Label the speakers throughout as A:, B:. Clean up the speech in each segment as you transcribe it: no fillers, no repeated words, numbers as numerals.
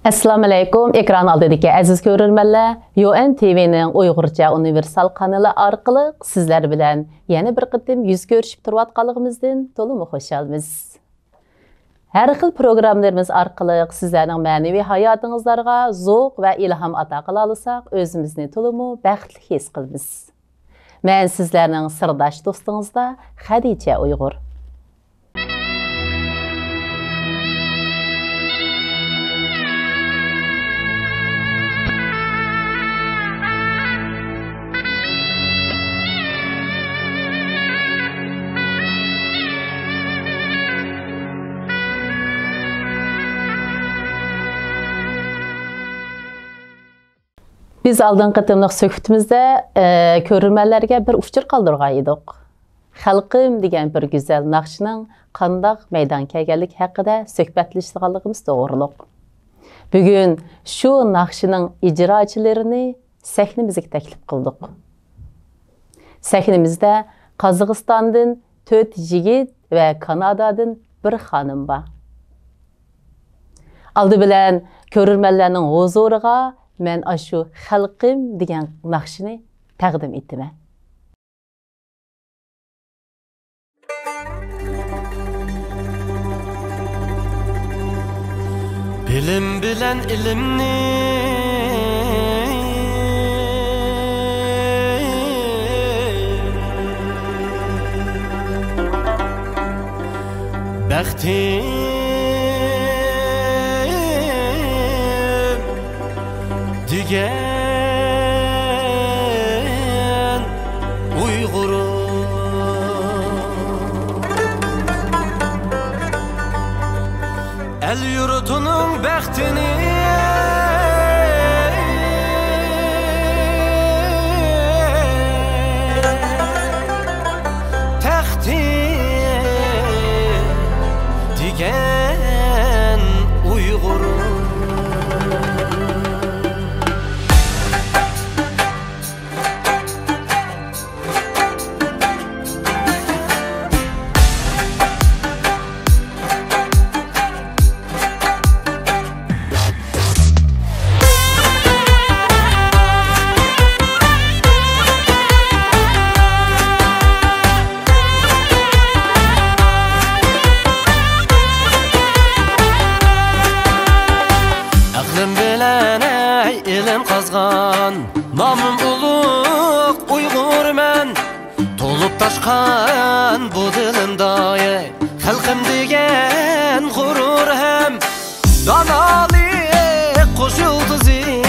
A: Assalamu alaykum. Ekran oldidagi aziz ko'ruvchilar, UN TV'ning Uyg'urcha universal kanali orqali sizlar bilan yana bir qitim yuz ko'rishib turayotganligimizdan to'liq xursandmiz. Har xil programmalarimiz orqali sizlarning ma'naviy hayotingizlarga zavq va ilhom ato qila olsak, o'zimizni to'liq baxtli his qilamiz. Men sizlarning sirdosh do'stingizda Xadicha Uyg'ur. Biz aldığın qıtımlıq söhbətimizdə görürmənlərə bir uçur qaldırğan idik. Xalqım degan bir gözəl naqşının qandaq meydan kelganlik haqida söhbətləşdiğimiz doğruluq. Bugün şu naqşının icraçılarını səhnimizə təklif qıldıq. Səhnimizdə Qazaqstandan 4 yigit və Kanadadan bir xanım var. Aldı bilən görürmənlərin huzuriga men aşu xalqim degan naqshini taqdim etdim.
B: Bilim bilen ilimni baxtim digen Uygurum el yurtunun bəxtini təxti digen Uygurum namım uluq Uygur men tolup taşkan bu dilimda xalqim degen gurur hem danalik quş yulduzi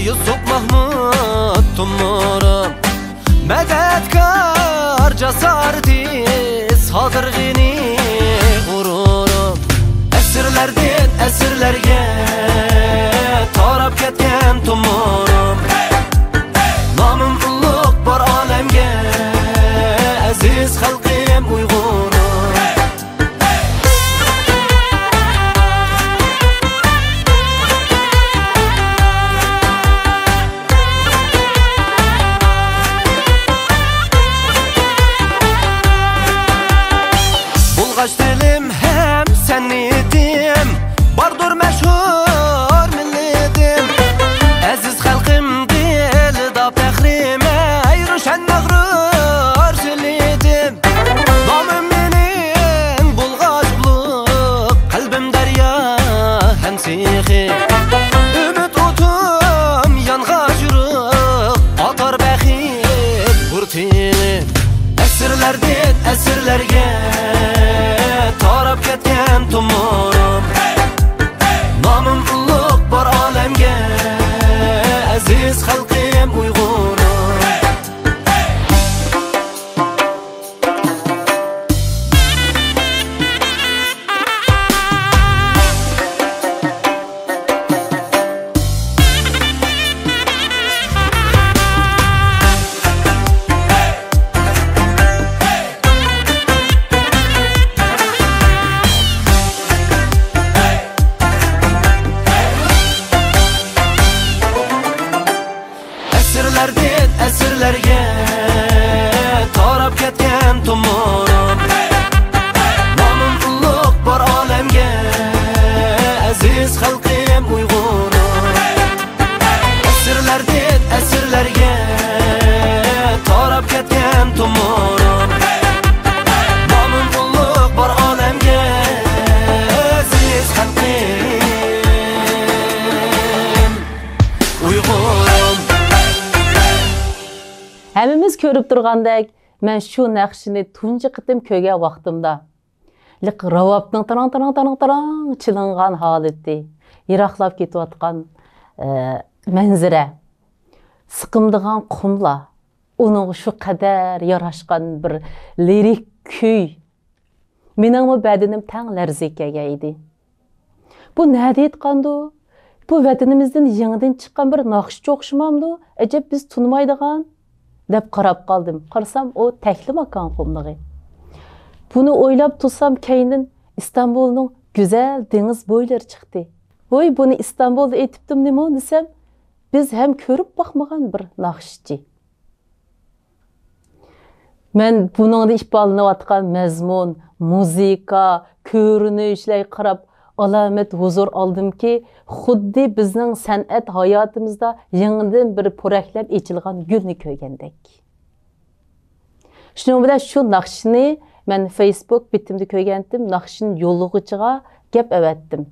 B: Yusuf Mahmud Tumurum medetkar jasareti sadirgini gururum esirlerden esirlerge tarap ketken Tumurum namım ulluq bar alemge aziz xalqim Uygurum Bulgaç dilim hem sen niyetim bardur meşhur milletim aziz xalqim dilida faxrime ayrışan mağrur silidim namım menin bulgaçlıq qalbim darya hem sihi ümit otum yanğaç yürüq atar bəxit qurtini əsirlərdən əsirlərge tarap ketken Tumurum namım ulluq bar alemge aziz xalqim Uygurum esirlerge tarap ketken Tumurum namım ulluq bar alemge aziz xalqim Uygur
A: Hammamiz ko'rib turgandek, men shu naqshini tunji qitim ko'rgan vaqtimda liq ravabning tarang chilingan holati, yiroqlab ketayotgan manzara, siqimdigan qumlar, uning shu qadar yarashgan bir lirik kuy mening badanim tang larzaga edi. Bu nada aytqandu? Bu vatanimizdan yangidan chiqqan bir naqshga o'xshamamdu? Ajab biz tunmaydigan deb qarab qoldim. Qarsam o takli makon qumlig'i. Buni o'ylab tursam keyindan İstanbulning go'zal dengiz bo'ylari chiqdi. Voy, buni İstanbulda aytibdim nima desam, biz ham ko'rib boqmagan bir naqshchi. Men buningda ifodalanayotgan mazmun, muzika, ko'rinishlar qarab alamet huzur aldımki, xuddi bizning san'at hayotimizda yangidan bir po'raklab echilgan gulni ko'rgandek. Shuning bilan shu naqshni men Facebook bitimda ko'rgandim, naqshin yo'llig'ichiga gap avatdim.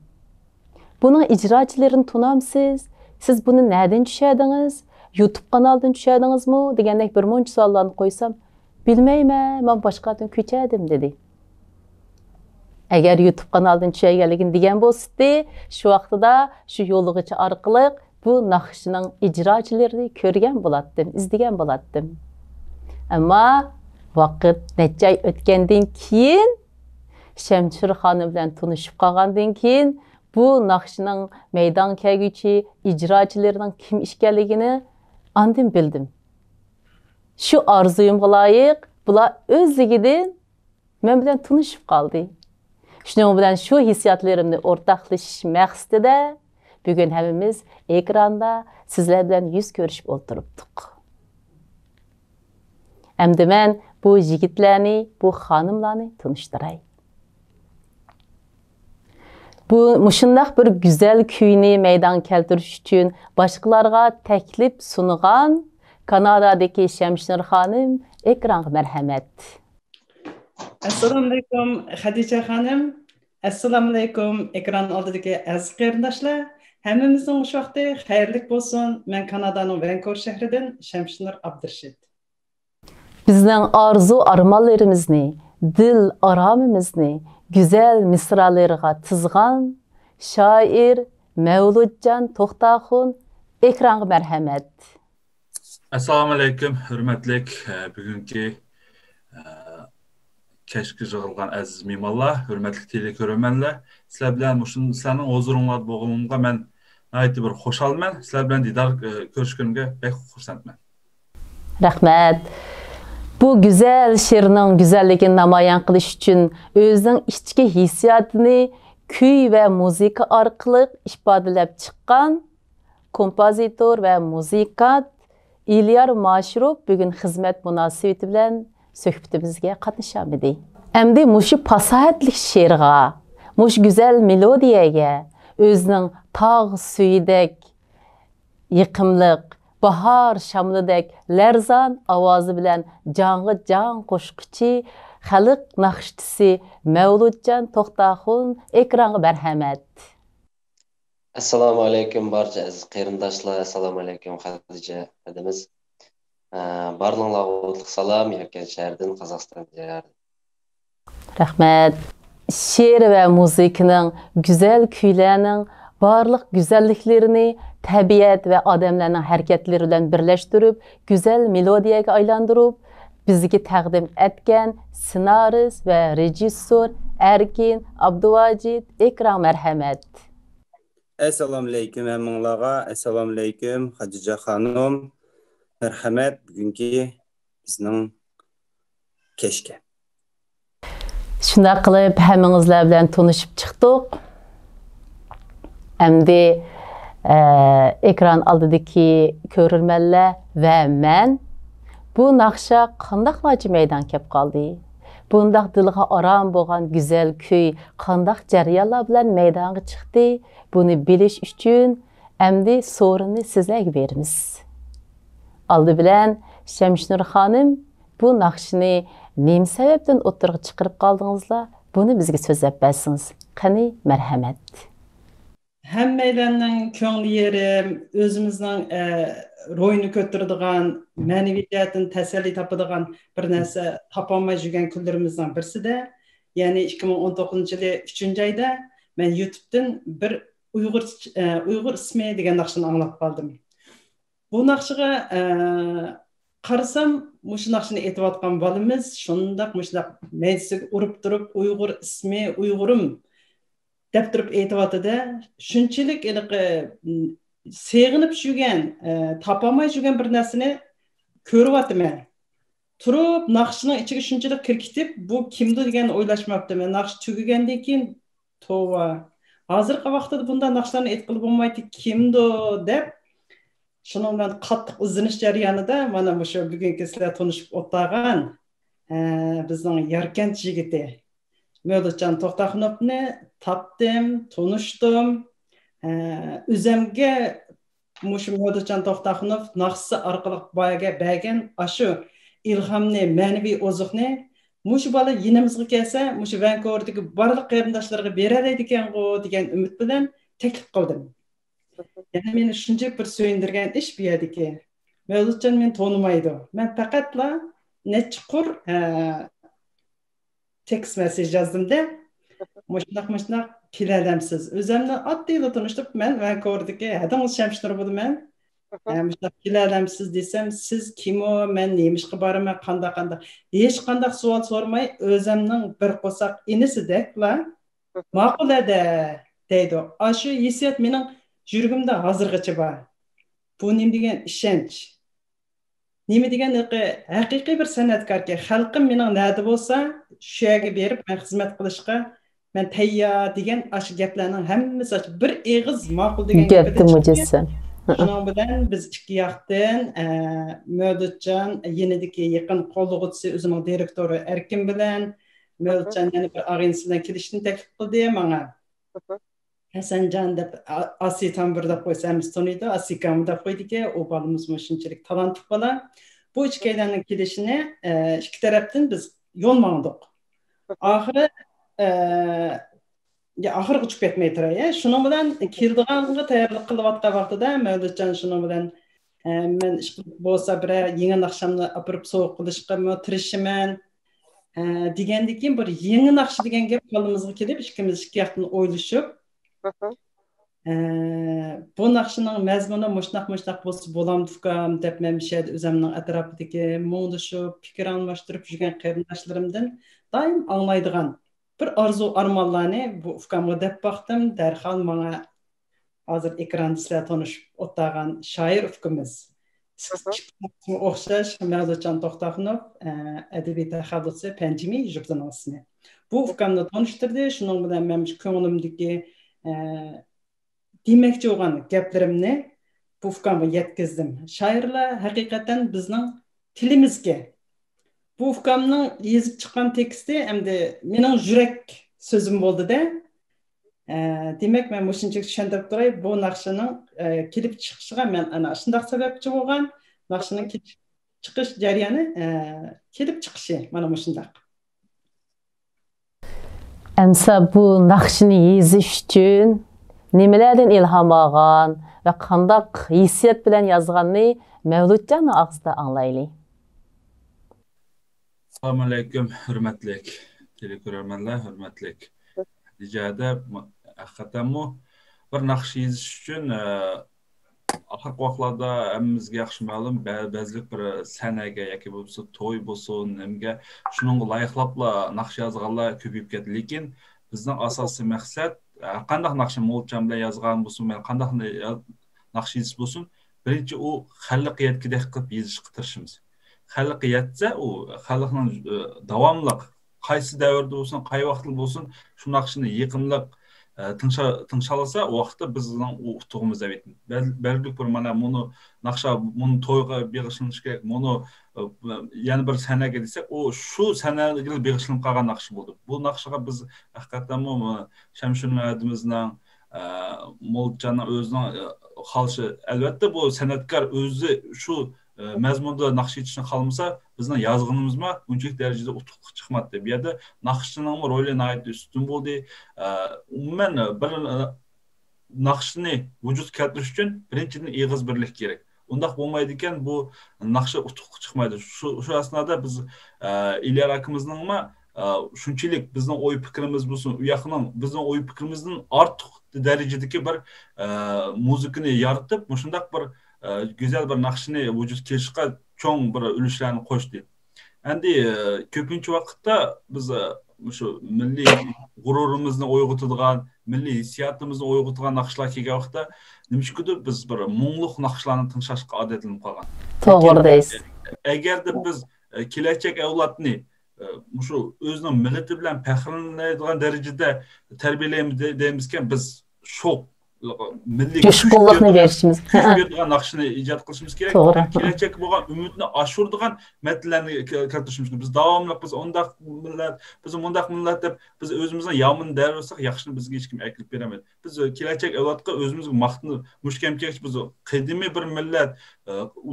A: Buning ijrochilarini tunamsiz? Siz buni nereden tushadingiz? YouTube kanaldan tushadingizmi? Degandek bir muncha savollarni qo'ysam, bilmayman, men boshqadan ko'chadim dedi. Agar YouTube kanaldan tushayganligini degan bo'lsa, shu vaqtida shu yo'llig'ichi orqali bu naqshning ijrochilarini ko'rgan bo'lardim, izlagan bo'lardim. Ammo vaqt necha oy o'tgandan keyin Shamshir xonim bilan tanishib qolgandan keyin bu naqshning maydon kelguchi ijrochilarining kim ekanligini andin bildim. Shu orzuyimga loyiq bular o'zligidan men bilan tanishib qoldi. Shuning bilan shu hissiyotlarimni o'rtoqlashish maqsadida bugun hammamiz ekranda sizlar bilan yuz ko'rishib o'tiribdik. Endi men bu yigitlarni, bu xonimlarni tanishtiray. Bu mushundaq bir güzel kuyni maydon keltirish uchun boshqalarga taklif sungan Kanadadagi Shamshir xonim ekranga marhamat.
C: Assalomu alaykum Xadija xonim. Assalomu alaykum ekran oldidagi aziz qarindoshlar. Hammamizning shu vaqti xayrli bo'lsin. Men Kanadaning Vancouver shahridan Shamshir Abdurashid.
A: Bizning orzu armonlarimizni, dil aromimizni güzel misralarga tizgan shoir Mavludjon To'xtaxon ekranga marhamat.
D: Assalomu alaykum, hurmatli bugungi kashki yig'ilgan aziz mehmonlar, hurmatli teleko'ruvchilar, sizlar bilan sizlarning huzuringizda bo'lganimga men nihoyatda bir xursandman. Sizlar bilan didor ko'rishganimga bek xursandman.
A: Rahmat. Bu güzel she'rning go'zalligini namoyon qilish uchun o'zining ichki hissiyotini kuy va muzika orqali ifodalab chiqqan kompozitor va muzikat İlyar Mashrup bugun xizmat munosabati bilan suhbatimizga qatnashamadi. Endi mushu fasohatli she'rga, mush güzel melodiyaga, o'zining tog' suyidek yiqimliq, bahor shamlidek larzon ovozi bilan jonga jon qo'shquchi xalq naqshtisi Mavludjon To'xtaxon ekranga marhamat.
E: Assalomu alaykum barcha aziz qarindoshlar. Assalomu alaykum Xadija adamiz. Barlarga salom, Yakkan shahardan Qozog'iston jaradi.
A: Rahmat. She'r va muzikaning güzel kuylarning barliq güzelliklerini tabiat ve adamlarning harakatlari bilan birlashtirib, güzel melodiyaga aylantirib, bizga taqdim etgan ssenarist ve rejissor Erkin Abduvajid ekran marhamat.
F: Assalomu alaykum hammalarga. Assalomu alaykum Xadija xonim. Marhamat bugungi bizning kechga.
A: Shunda qilib hammangizlar bilan tanishib chiqdik. Endi ekran oldidagi ko'rurmanlar va men bu naqsha qandaqlarcha maydon kelib qoldi. Bundaq dilga aram bo'lgan güzel kuy qandaq jarayonlar bilan maydonga chiqdi. Buni bilish uchun endi so'rinni sizlarga beramiz. Oldi bilan Shamshir xonim bu naqshni nima sababdan o'tirib chiqarib qoldingizlar? Buni bizga so'zlab bersangiz. Qani marhamat.
C: Hammalarning ko'ngli yerim, o'zimizning ro'yini ko'taradigan, ma'naviyatdan tasalli topadigan bir narsa topolmay жүрген kunlarimizdan birisida, ya'ni 2019-yili 3-oyda men YouTube'dan bir Uyg'ur ismi degan naqshini anglab qoldim. Bu naqshiga qarasam, mushu naqshini aytayotgan bolamiz shundaq mejisiga urib turib Uyg'ur ismi, Uyg'urim deb turib aytayotdi-da, shunchalik seg'inib жүрген, topolmay жүрген bir narsani ko'ryapman. Turib naqshining ichiga shunchalik kirkitib, bu kimdi degan o'ylashmabdiman. Naqsh tugagandan keyin tova. Hozirgi vaqtda bunday naqshlarni aytqilib bo'lmaydi, kimdi deb shuning bilan qattiq izlanish jarayonida mana shu bugungi sizlar tanishib o'tgan bizning Yarkent yigiti Mevlutjon To'xtaxonovni topdim, tanishdim. O'zimga mushu Mevlutjon To'xtaxonov naqshi orqali bergan shu ilhomni, ma'naviy oziqni mushu bola yinimizga kelsa, mushu Vankuverdagi barliq qarindoshlarga beradi ekan-ku degan umid bilan taklif qildim. Yani meni shuncha bir so'yindirgan ish bu yerdiki, Mevlutjon meni tonimaydi. Men faqatla nechqur tekst mesaj yozdim-da, mushunaq keladimsiz. O'zimni oddiyla tanishib, men Vankuverdagi hadingiz shamshtir bo'laman. Mushunaq keladimsiz desam, siz kim o, men nemishqa boraman, qanday hech qanday savol so'ramay, o'zimning bir qo'saq inisidekla ma'qulada deydi. Shu hissiyat mening yuragimda hozirgacha bor. Bu nima degan ishonch? Nima degan haqiqiy bir san'atkorga xalqim mening nada bo'lsa, shu yerga berib men xizmat qilishga men tayyor degan shu gaplarning hammasi bir eg'iz ma'qul degan
A: gapni mujassim.
C: Shuning bilan biz ikki yoqdan Mevlutjon yenidagi yaqin qo'llag'uvchisi o'zining direktori Erkin bilan Mevlutjon yana bir ag'inasi bilan kelishni taklif qildi menga. Hasanjon deb Asi Tambur deb qo'ysamiz taniydi, Asikam deb qo'ydiki, u bolamiz shunchalik talantli bola. Bu ikkilarning kelishini ikki tarafdan biz yo'l mangdik. Oxirgi chiqib ketmay turay. Shuning bilan keldiganga tayyorlik qilayotgan vaqtida Mevlutjon shuning bilan men ish bo'lsa bir yangi naqshamni olib so'q qilishga tirishaman degandan keyin bir yangi naqsh degan gap qo'limizga kelib, ikkimiz ikki yoqdan o'ylashib bu naqshining mazmuni mushtaq bo'lsa bo'lamdikam deb men shayda o'zimning atrofidagi muңdashib, fikr almashtirib yurgan qarindoshlarimdan doim anglaydigan bir arzu armonlarni bu ukamga deb baqdim. Darhol menga hozir ekranda sizlar tanishib o'tgan shoir ukamiz o'xshash Mevlutjon To'xtaxonov adabiy taxallusi Panjimi yurtining ismi. Bu ukamni tanishtirdi. Shuning bilan men ko'nglimdagi demoqchi bo'lgan gaplarimni bu ukamga yetkazdim. Shoirlar haqiqatan bizning tilimizga bu ukamning yozib chiqqan teksti endi mening yurak so'zim bo'ldi-da. Demak, men shunchalik tushuntirib turay, bu naqshining kelib chiqishiga men ana shunday sababchi bo'lgan, naqshining chiqish jarayoni kelib chiqishi mana shunday.
A: Amsa bu naqshini yozish uchun nimalardan ilhom olgan va qanday hissiyat bilan yozganini Mevlutjon og'zida anglaylik.
D: Assalomu alaykum, hurmatli teleko'rarmanlar, hurmatli ijada haqiqatan bir naqsh yozish uchun oxirgi vaqtlarda hammamizga yaxshi ma'lum, ba'zilik bir sanaga yoki bo'lsa to'y bo'lsin, nimga shunga loyiqlabla naqsh yozganlar ko'payib ketdi. Lekin bizning asosiy maqsad qanday naqshni Mevlutjon bilan yozgan bo'lsin, qanday naqsh yozish bo'lsin, birinchi u xalqiyatga qilib yozishga tirishimiz. Xalqqa yetsa, u xalqning davomli qaysi davrda bo'lsin, qay vaqtda bo'lsin, shu naqshni yiqimliq tinchаласа, o vaqtda bizning utuğumuz deb aytdim. Belki bir mana buni naqsha buni to'yga beg'ishlanish kerak, buni yana bir sanaga desak, o shu sanaga beg'ishlanib qolgan naqsh bo'ldi. Bu naqshaga biz haqiqatan Shamshun Madimizning Mevlutjonning o'zining xalqi, albatta bu san'atkor o'zi shu mazmunda naqsh yetishni qalmasa, bizning yozganimizma unchalik darajada utuqli chiqmadi. Bu yerda naqshning roli nihoyatda ustun bo'ldi. Umuman bir naqshni vujudga keltirish uchun birinchidan eg'iz birlik kerak. Undaq bo'lmaydi ekan, bu naqsha utuq chiqmaydi. Şu asnada biz İlyar akımızning shunchalik bizning o'y fikrimiz bo'lsin, u yoqning bizning o'y fikrimizdan ortiq darajadagi bir muzikani yaratib, shundaq bir go'zal bir naqshni vujudga kelishga cho'ng bir ulushlarni qo'shdi. Endi ko'pincha vaqtda biz shu milliy g'ururimizni uyg'otadigan, milliy hissiyotimizni uyg'otadigan naqshlar kelgan vaqtda nimishkudir biz bir mungluq naqshlarni tinglashga odatlanib qolgan.
A: To'g'ri deysiz.
D: Agarda biz kelajak avlodni shu o'zining millati bilan faxrlanadigan darajada tarbiyalaymiz deymizkan, biz shu milliy
A: Jo'shqinlikni berishimiz,
D: beradigan naqshni ijod qilishimiz kerak.
A: To'g'ri.
D: Kelajak bo'lgan umidni oshiradigan metodlarni keltirishimiz kerak. Biz davomli biz undaq millat deb biz o'zimizning yomon darvosak, yaxshini bizga hech kim aytib bermaydi. Biz kelajak avlodga o'zimizga maqtni mushkam kerak. Biz qadimiy bir millat,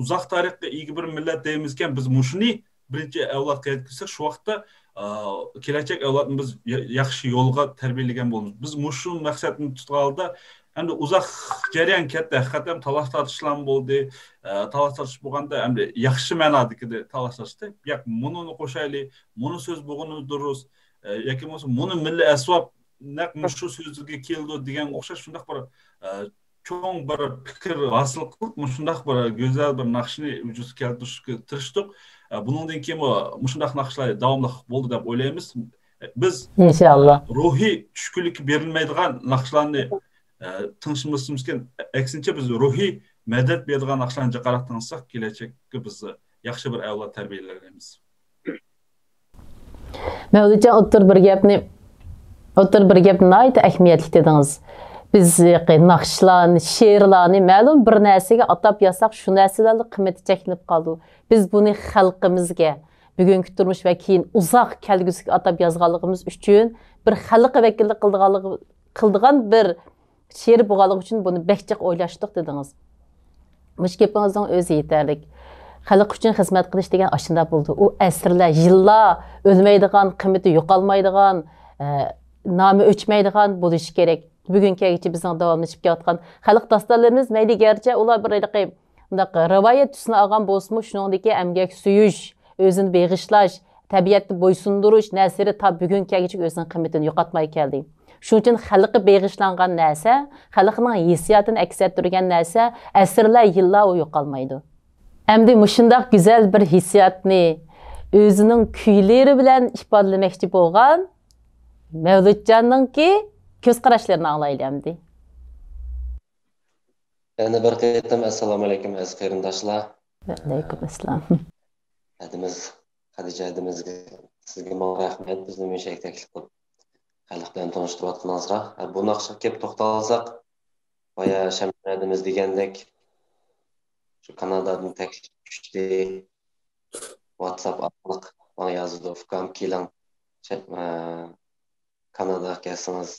D: uzoq tarixga ega bir millat deymizkan, biz mushuni birinchi avlodga yetkazsak, shu vaqtda kelajak avlodni biz yaxshi yo'lga tarbiyalagan bo'lamiz. Biz shu maqsadni tutganda endi uzoq jarayon katta, haqiqatan talash-tortishlar bo'ldi. Talash-tortish bo'lganda endi yaxshi ma'nodagi talash-tortishdi. Yo'q, buni qo'shaylik, buni so'z bo'lgani durust, yoki bo'lmasa buni milliy asbob naq shu so'zga keldi degan o'xshash shundaq bir cho'ng bir fikr hosil qilib, shundaq bir go'zal bir naqshni vujudga keltirishga tirishdik. Bundan keyin shundaq naqshlar davomli bo'ldi deb o'ylaymiz. Biz
A: inshaalloh
D: ruhiy tushkunlik berilmaydigan naqshlarni tinglashimiz kerak. Aksincha biz ruhiy madad beradigan naqshlarga qarab tinglasak, kelajakka biz yaxshi bir avlod tarbiyalaymiz.
A: Mavludjon o'tir bir gapni nihoyat ahamiyatli dedingiz. Biz naqshlarni, she'rlarni ma'lum bir narsaga atab yasak, shu narsalarning qiymati cheklanib qoldi. Biz buni xalqimizga, bugungi turmush va keyin uzoq kelgusiga atab yozganligimiz uchun bir xalq vakillik qildigan bir she'r bo'lganligi uchun buni bekchiq o'ylashdik dedingiz. Mush gapingizning o'zi yetarli. Xalq uchun xizmat qilish degan ashunda bo'ldi. U asrlar, yillar o'lmaydigan, qiymati yo'qolmaydigan, nomi o'chmaydigan bo'lishi kerak. Bugungacha bizning davomlashib kelayotgan xalq dastonlarimiz mayli garchi ular bir rivoyat tusini olgan bo'lsa-mu, shuningdek emgak suyish, o'zini beg'ishlash, tabiatni bo'ysundirish narsari ta bugungacha o'zining qiymatini yo'qotmay keldi. Shuning uchun xalqqa beg'ishlangan narsa, xalqning hissiyotini aks ettirgan narsa asrlar, yillar u yo'qolmaydi. Endi mushundaq go'zal bir hissiyotni o'zining kuylari bilan ifodalamoqchi bo'lgan Mavludjonninki ko'z qarashlarini anglaylik endi.
E: Yana bir qaytam assalomu alaykum aziz qarindoshlar.
A: Alaykum assalom.
E: Xadijamizga sizga ming rahmat, bizni meshak taklif qilib xalq bilan tanishtirayotganingizga. Bu naqshga kelib to'xtalsak, boya Shamshadimiz degandek shu Kanadadan taklif tushdi. WhatsApp orqali menga yozdi, "Ukam keling, Kanadaga kelsangiz,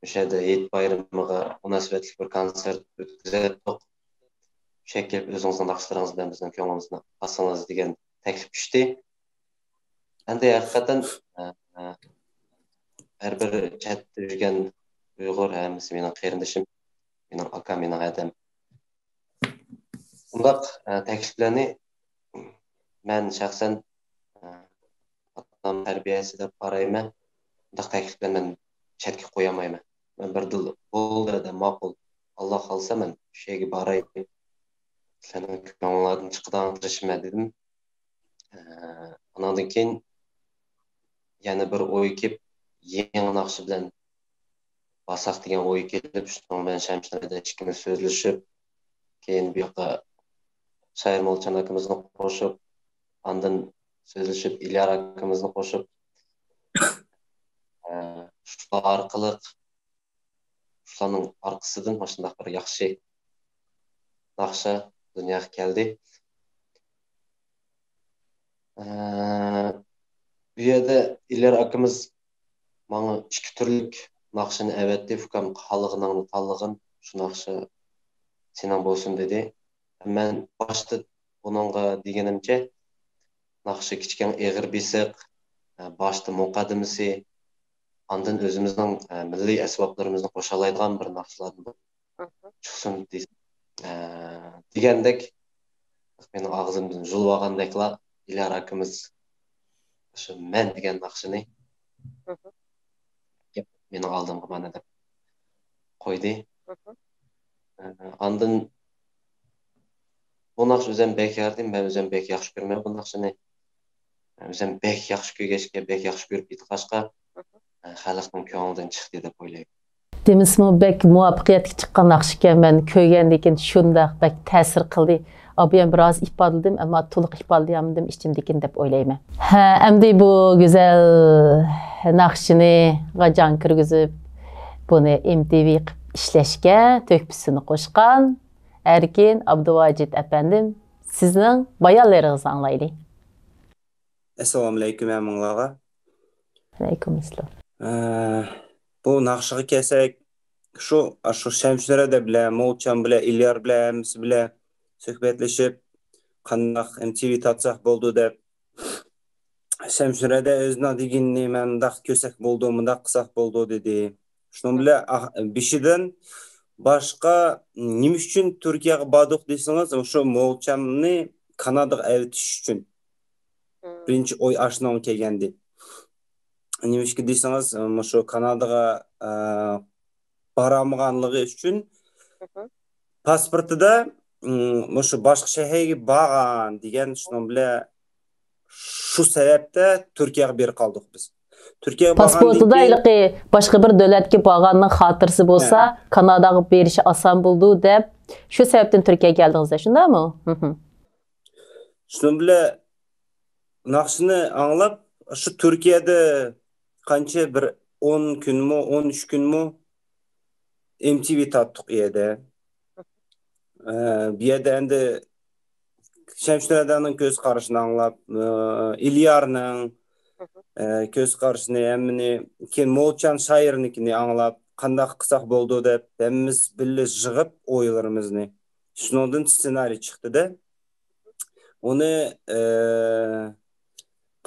E: o'sha yerda Hayit bayramiga munosabatli bir konsert o'tkazdik. O'sha kelib o'zingizning naqshlaringiz bilan bizning ko'nglimizni olsangiz" degan taklif tushdi. Endi haqiqatan har bir chatda yurgan Uyg'ur hammasi mening qarindishim, mening akam, mening adam. Bundaq takliflarni men shaxsan otam tarbiyasi deb qarayman. Bundaq takliflarni men chatga qo'yamayman. Men bir dil bo'ldi da ma'qul. Alloh xolsa men shu yerga boray. Sizlarning ko'ngillardan chiqdan tirishman dedim. Ondan keyin yana bir o'y kelib, yangi naqsh bilan bosaq degan o'y kelib, shundan men Shamshirada ikkimiz so'zlashib, keyin bu yoqqa Shayrmolchan akamizni qo'shib, ondan so'zlashib İlyar akamizni qo'shib, shular orqali shularning orqasidan shunday bir yaxshi naqsha dunyoga keldi. Bu yerda İlyar akamiz menga ikki turlik naqshini avatdi. Ukam xalqingni tanlag'in, shu naqsha sening bo'lsin dedi. Men boshda buningga deganimcha naqshi kichkina eg'ir besiq, boshda muqaddimasi, ondan o'zimizning milliy asboblarimizni qo'sha oladigan bir naqshlarni chiqsin дегендек менің ağzımdan жұлып алғандекла Иляр акымыз ошо мен деген нақшыны менің алдымға мана деп қойды. Андан bu naqsh o'zim bek yardim, men o'zim bek yaxshi ko'raman bu naqshni. O'zim bek yaxshi ko'rgachga, bek yaxshi ko'rib ketqashqa xalqning ko'nglidan chiqdi deb o'ylayman.
A: Demismi bek muvaffaqiyatga chiqqan naqsh ekan, men ko'rgandan keyin shundaq bek ta'sir qildi. Abiyam biroz ifodaladim, ammo to'liq ifodalayolmadim ichimdakin deb o'ylayman. Ha, endi bu go'zal naqshni g'ajon kirgizib, buni MTV ishlashga to'kpisini qo'shgan Erkin Abduvajid efendim, sizning bayonlaringizni anglaylik.
F: Assalomu alaykum hammalarga.
A: Alaykum assalom.
F: Bu naqshga kelsak, shu Shamshirada bilan, Mo'lchan bilan, Ilyar bilan hammasi bilan suhbatlashib, qandoq MTV tatsaq bo'ldi deb Shamshirada o'zining deganini mendaq ko'sak bo'ldi, mundaq qilsak bo'ldi dedi. Shuning bilan bishidan boshqa nima uchun Turkiyaga bordik desangiz, o'sha Mo'lchanni Kanadaga eltish uchun. Birinchi oy ashnon kelgandi. Nima ishga desangiz, o'sha Kanadaga boramaganligi uchun pasportida o'sha boshqa shaharga borgan degan shuning bilan shu sababda Turkiyaga berib qoldik biz. Turkiyaga
A: pasportida ilqi boshqa bir davlatga borganning xotirasi bo'lsa, Kanadaga berishi oson bo'ldi deb shu sababdan Turkiyaga keldingiz, shundaymi?
F: Shuning bilan naqshni anglab, shu Turkiyada qancha bir 10 kunmi, 13 kunmi MTV tatdiq edi. Bu yerda endi Shamshiraning ko'z qarashini anglab, Ilyarning ko'z qarashini, hammani keyin Mo'lchan shoirnikini anglab, qanday qilsak bo'ldi deb hammamiz birga yig'ib o'ylarimizni. Shundan ssenariy chiqdi-da. Uni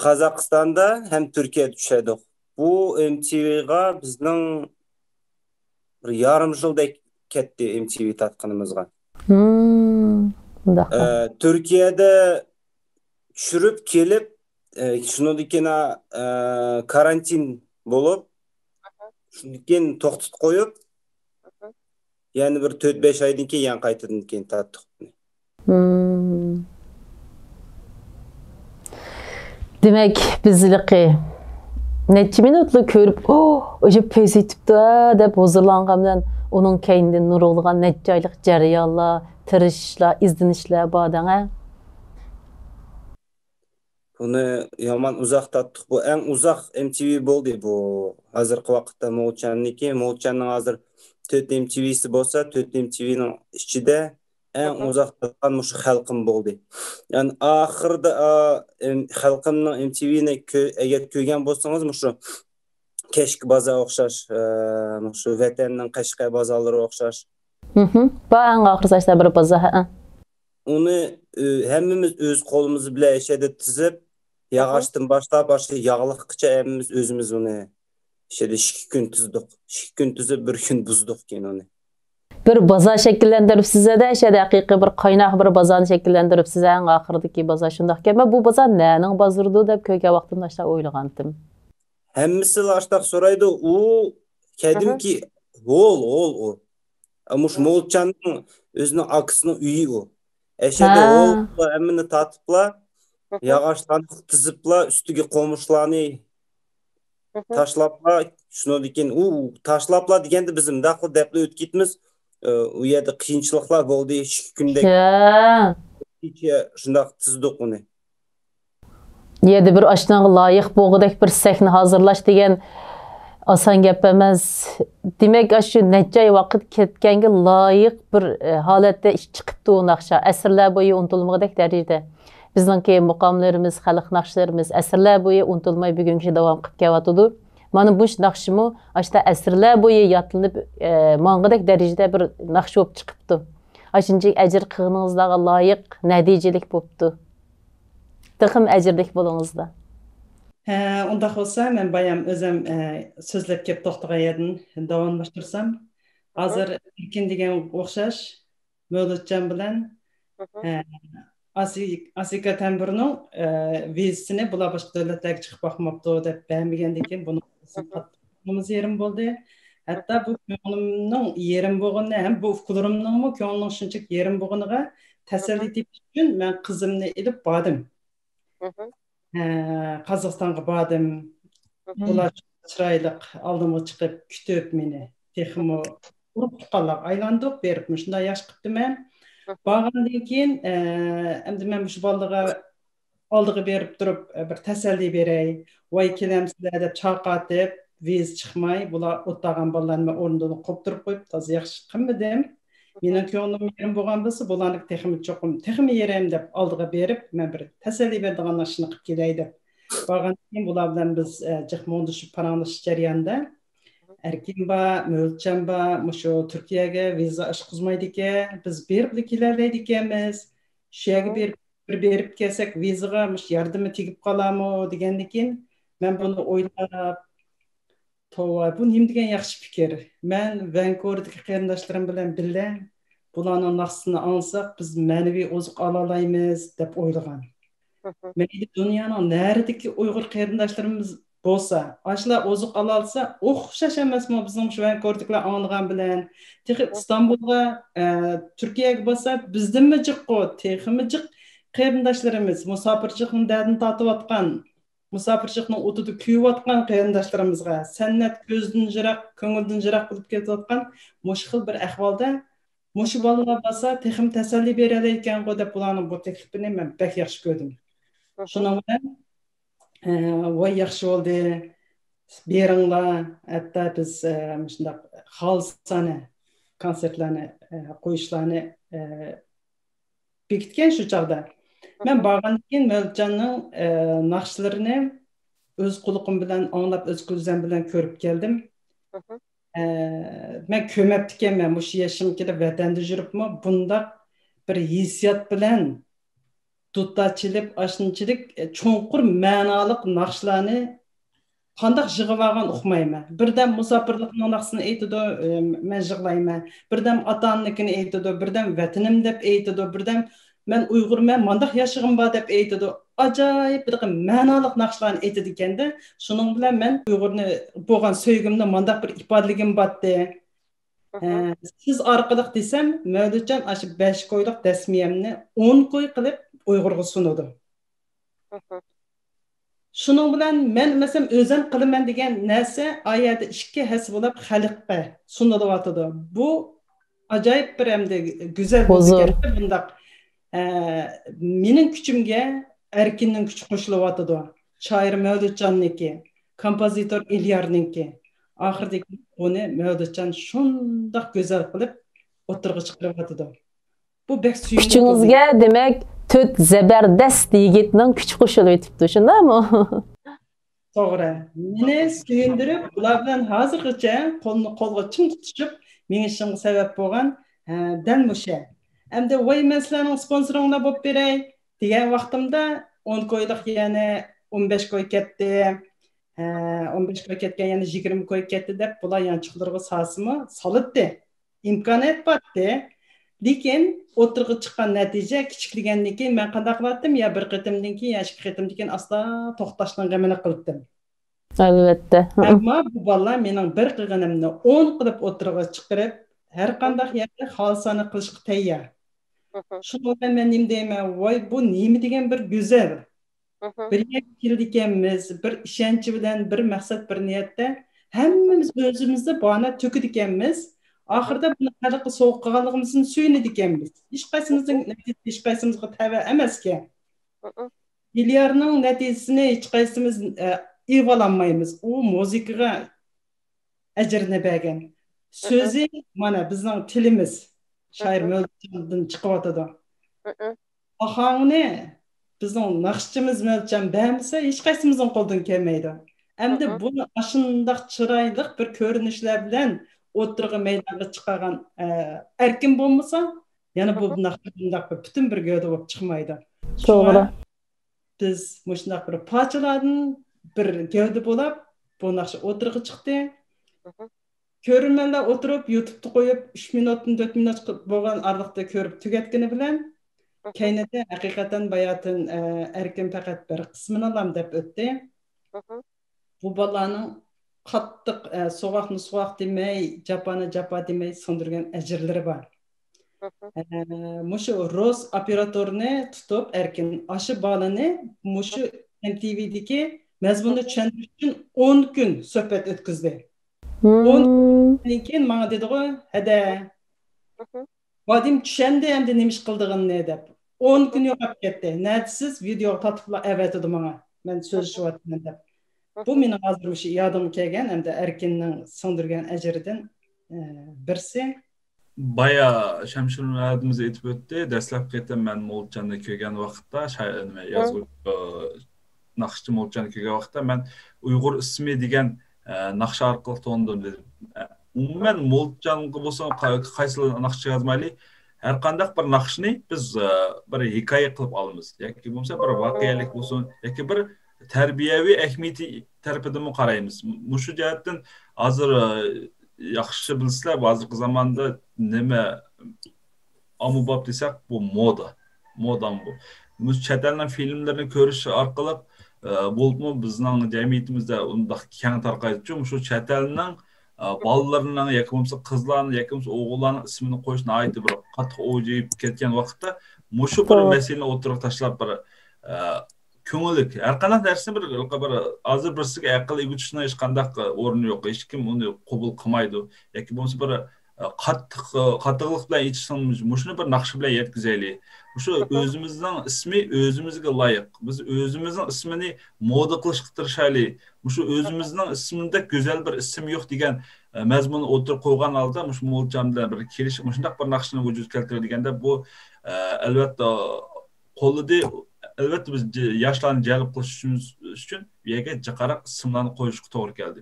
F: Qozog'istonda ham Turkiyada tushirdik. Bu MTV'ga bizning bir yarim yildek ketdi MTV tatqinimizga. Turkiyada tushirib kelib, shundan keyin karantin bo'lib, shundan keyin to'xtatib qo'yib, yana bir 4-5 oydan keyin yana qaytadan keyin tatdiq.
A: Demek bizliqi neçe minutlu ko'rib, o'sha peyzitibdi deb huzurlangandan onun keyninden nur olgan neçe aylık jarayonlar, tirishlar, izlanishlar bordanga.
F: Buni yomon uzoq tatdiq. Bu eng uzoq MTV bo'ldi bu. Hozirgi vaqtda Mo'lchanniki, Mo'lchanning hozir 4 MTV'si bo'lsa, 4 MTV'ning ichida eng uzoq tatgan mush xalqim bo'ldi. Yani oxirda xalqimning MTV'ni agar ko'rgan bo'lsangiz, mushu Keshki bozor o'xshash, mushu vatanning Qashqar bozorlari o'xshash.
A: Bu eng oxirgi bir bozor.
F: Uni hammamiz o'z qo'limiz bilan ishada tizib, yog'ochdan boshlab yog'liqcha hammamiz o'zimiz uni ishada 2 kun tizdik. 2 kun tizib 1 kun buzdik keyin uni.
A: Bir bozor şekillendirip size de işe haqiqiy bir qaynoq bir bozorni şekillendirip size en oxirdagi bozor shundoq ekan. Bu bozor nening bozordi deb ko'rgan vaqtimda ashta o'ylagandim.
F: Hammasi ashtaq so'raydi, u kadimki o. Amush Mo'lchanning o'zining akisining uyi u. Ashada hammani tatiblar, yog'ochdan tiziblar, ustiga qo'mishlarni tashlablar, shundan keyin u tashlablar deganda biz mundaqli deb o'tib ketmiz. U yerda qiyinchiliklar bo'ldi, 2 kunda. Shundoq tizdik uni.
A: Yerda bir ashnaga loyiq bo'lg'idek bir sahna hozirlash degan oson gap emas. Demak, shu necha vaqt ketganga loyiq bir holatda ish chiqibdi u naqsha. Asrlar bo'yi unutilmag'idek darajada. Bizningki muqomlarimiz, xalq naqshlarimiz asrlar bo'yi unutilmay bugungacha davom qilib kelyapti. Mana bu naqshimi ashta asrlar bo'yi yotlanib mang'idek darajada bir naqsh bo'lib chiqibdi. Ashuncha ajr qilganingizlarga loyiq natijalik bo'libdi. Tıxım əcirlik bulunuzda.
C: Undaq olsa, mən bayam özüm sözləb kep toxtuğa yedim, davamlaştırsam. Hazır ilkin degen oxşaş, Mo'lchan bilan Asika Temburning vizasini bular boshqa davlatlarga chiqib boqmabdi deb beğenmegenden keyin buni qattiqimiz yerim bo'ldi. Hatto bu ko'nglimning yerim bo'lganini ham bu fikrlarimning ko'nglimning shunchalik yerim bo'lganiga tasalli tepish uchun men qizimni ilib bordim. Qozog'istonga bordim. Ular chiroyli oldimga chiqib kutib meni. Texmo urib chiqqanlar aylandiq berib shunday yaxshi qilibdi men. Bağlandan keyin endi men shu bolalarga oldiga berib turib bir tasalli beray. Voy kelamsizlar deb chaqatib, viz chiqmay, bular o'tlagan bolalarni o'rnidan qo'yib turib qo'yib, toza yaxshi qilmadim. Mening ko'nglim yerim bo'lgan bo'lsa, bularni texmi cho'qim, texmi yerim deb oldiga berib, men bir tasalli beradigan ishni qilib kelay deb. Bağlandan keyin bular bilan biz jiqmondushib paranlashish jarayonida Erkinba, Mölçenba, şu Türkiye'ye viza iş kuzmaydı ki, biz berip kelerleydik emas. Şu yerga berip kelsek vizaga yardımı tegib qalamı degandan keyin men buni o'ylab, to'g'ri, bu nima degan yaxshi fikr. Men Vancouverdagi qarindoshlarim bilan birga bularning naqsini olsak, biz ma'naviy oziq ola olamiz deb o'ylagan. Mayli dunyoning naridagi Uyg'ur qarindoshlarimiz bo'lsa, ashlar oziq ola olsa, o'xshash emasmi bizning shu Vancouverdiklar anglagan bilan. Texi Istanbulga, Turkiyaga bo'lsa, bizdanmi jiqqo, teximi jiq qarindoshlarimiz musofirchilikning dardini tortayotgan, musofirchilikning o'tida kuyayotgan qarindoshlarimizga san'at ko'zdan jiroq, ko'ngildan jiroq bo'lib ketayotgan mush xil bir ahvolda mushu bolalar bo'lsa, texim tasalli berayotgan deb bularning bu taklifini men bak yaxshi ko'rdim. Shuning bilan voy yaxshi bo'ldi, beringlar, hatto biz shunday xolsani konsertlarni qo'yishlarni bekitgan shu chog'da. Men borgandan keyin Mölçenning naqshlarini o'z quloqim bilan anglab, o'z ko'zim bilan ko'rib keldim. Men ko'mabdi ekanman, shu yashimkida vatanda yuribmi, bundaq bir hissiyot bilan tutachilib, ashunchalik cho'nqur ma'noliq naqshlarni qandaq yig'ib uqmayman. Birdan musofirlikning naqsini aytadi, men yig'layman. Birdan ota-onanikini aytadi, birdan vatanim deb aytadi, birdan men Uyg'urman, mandaq yashag'im bor deb aytadi. Ajoyib bir ma'noliq naqshlarni aytadi ekanda, shuning bilan men Uyg'urni bo'lgan so'ygimni mandaq bir ifodaligim bordi. Siz orqali desam, Mavludjon aşı 5 qo'yliq dasmiyamni 10 qo'y qilib Uyg'urga sunadi. Shuning bilan men masalan o'zim qilaman degan narsa oyatda 2 has bo'lib xalqqa sunulyotdi. Bu ajoyib bir hamda go'zal bo'lgan bundaq. Mening kuchimga Erkinning kuchi qo'shilyotdi. Shoir Mavludjonniki, kompozitor Ilyarniki. Oxirdagi buni Mavludjon shundoq go'zal qilib o'tirg'i chiqaryotdi. Bu bek suyunli.
A: Kuchingizga demak 4 zabardast yigitning kuchi qo'shilib o'tibdi, shundaymi?
C: To'g'ri. Meni suyundirib, ular bilan hozirgacha qo'lni qo'lga chim tutishib, menga sabab bo'lgan dal musha. Endi voy men sizlarning sponsoringlar bo'lib beray degan vaqtimda 10 qo'yliq yana 15 qo'y ketdi. 15 qo'y ketgan yana 20 qo'y ketdi deb bular yanchiqlarga sasimi solibdi. İmkoniyat bordi. Lekin o'tirg'i chiqqan natija kichikligandan keyin men qanday qilatdim? Ya bir qitimdan keyin, ya ikki qitimdan keyin asla to'xtashdan g'amini qildim.
A: Albatta.
C: Ammo bu bolalar mening bir qilganimni 10 qilib o'tirg'i chiqarib, har qanday yerda xolsani qilishga tayyor. Shundan men nima deyman? Voy bu nima degan bir go'zal. Birga keldikanmiz, bir ishonch bilan, bir maqsad, bir niyatda hammamiz o'zimizni bana to'kidikanmiz. Oxirida buni xalqqa sovuq qilganligimizni suyunadikanmiz. Hech qaysimizning natijasi hech qaysimizga tava emasku. Milyarning natijasini hech qaysimiz evalanmaymiz. U muzikaga ajrni bergan. So'zi mana bizning tilimiz. Shoir Mölçendan chiqyotdi. Ohangni bizning naqshchimiz Mölçen bermasa hech qaysimizning qo'ldan kelmaydi. Endi buni ashundaq chiroyli bir ko'rinishlar bilan o'tirg'i maydonga chiqargan erkin bo'lmasa, yana bu bundaq butun bir gövde bo'lib chiqmaydi.
A: To'g'ri.
C: Biz mushundoq bir parchalardan bir gövde bo'lib, bu naqsh o'tirg'i chiqdi. Ko'rmanlar o'tirib YouTube'da qo'yib 3 minutdan 4 minut bo'lgan araliqda ko'rib tugatgani bilan Keynede hakikaten bayatın erken fakat bir kısmını alam dep ötті. Bu balanın kattık soğakını soğak demey, japana japa demey söndürgen ecirleri var. Muşu Roz operatörüne tutup erken aşı balını muşu MTV'deki mezmunu çöndürüş için 10 gün sohbet ötküzdi. 10 günden keyin bana dedi o, hede vadim düşende hem de nemiş kıldığın ne dep. 10 gün yoqap ketdi. Nədisiz video tatıpla evet dedi bana. Ben söz şu atmam dep. Bu mening hazırmış yadım kelgen hem de erkennin söndürgen ecirden birisi.
D: Baya Şemşir'in adımızı etip ötті. Dəslap ketten ben Molcan'da köygen vakitta yazgı Nakşçı Molcan'da köygen vakitta ben Uygur ismi degen Nakşa arkalı toğundum dedim. Umumen Molcan'ı bolsa kaysylı Nakşça yazmaylı her qandaq bir Nakşını biz bir hikaye kılıp alımız. Yaki bolsa bir vakiyelik bolsun, yaki bir terbiyevi ehmiyeti tarafından qaraymiz. Muşu cihetten hazır yaxşı bilsizler, bazı zamanda neme amubab desek bu moda. Modam bu. Biz chet elden filmlerini görüş arkalı bolupmu bizning cemiyetimizde undaq keng tarqayıp şu chet elden balalarının yakımsa kızlarının yakımsa oğullarının ismini koyuşuna ait bir qatıq oğujayıp ketken vaqtda muşu bir meseleni oturuq taşlap bir köngülük. Her qanday narsani bir azır birsiga aql egutishni hech qanday o'rni yo'q. Hech kim uni qabul qilmaydi. Yoki bo'lmasa bir qattiqlik bilan aytishimiz, shuni bir naqsh bilan yetkazaylik. Shu o'zimizning ismi o'zimizga loyiq. Biz o'zimizning ismini moda qilishga tirishaylik. Shu o'zimizning ismida go'zal bir ism yo'q degan mazmunni o'tirib qo'ygan holda shu mo'ljam bilan bir kelish, shunday bir naqshni vujudga keltirdiganda bu albatta qo'lida elbette biz yaşlarını jalb qilishimiz uchun bu yerga jiqaroq ismlarni qo'yishga to'g'ri keldi.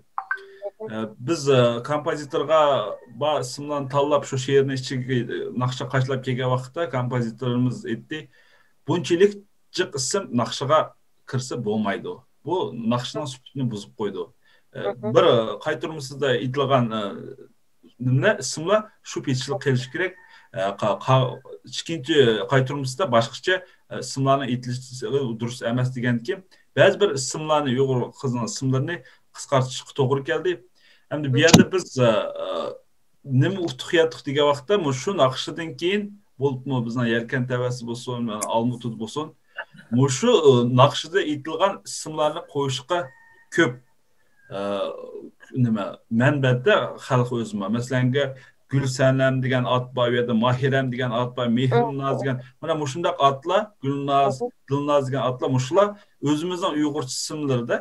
D: Biz kompozitorga bor ismlarni tanlab shu she'rni ichiga naqsha qashlab kelgan vaqtda kompozitorimiz aytdi, bunchalik jiq ism naqshaga kirsa bo'lmaydi. Bu naqshning sutini buzib qo'ydi. Bir qaytarmasida aytilgan nima ismlar shu pechlik qilish kerak. Ikkinchi qaytarmasida boshqacha ismlarni aytilishi durust emas deganki, ba'zi bir ismlarni Uyg'ur qizning ismlarini qisqartirishga to'g'ri keldi. Hamda bu yerda biz nima uxtiyatdik degan vaqtda shu naqshidan keyin bo'libmi bizning Yarkan tavasi bo'lsin, Almutud bo'lsin, shu naqshida aytilgan ismlarni qo'yishga ko'p nima manbada xalq o'zima masalan Gülsenlem degan at var ya da Mahirem degan at var, Mehrimnaz degan. Mana mushundaq atlar, Gülnaz, Dilnaz degan atlar mushlar o'zimizning Uyg'urcha ismlarda.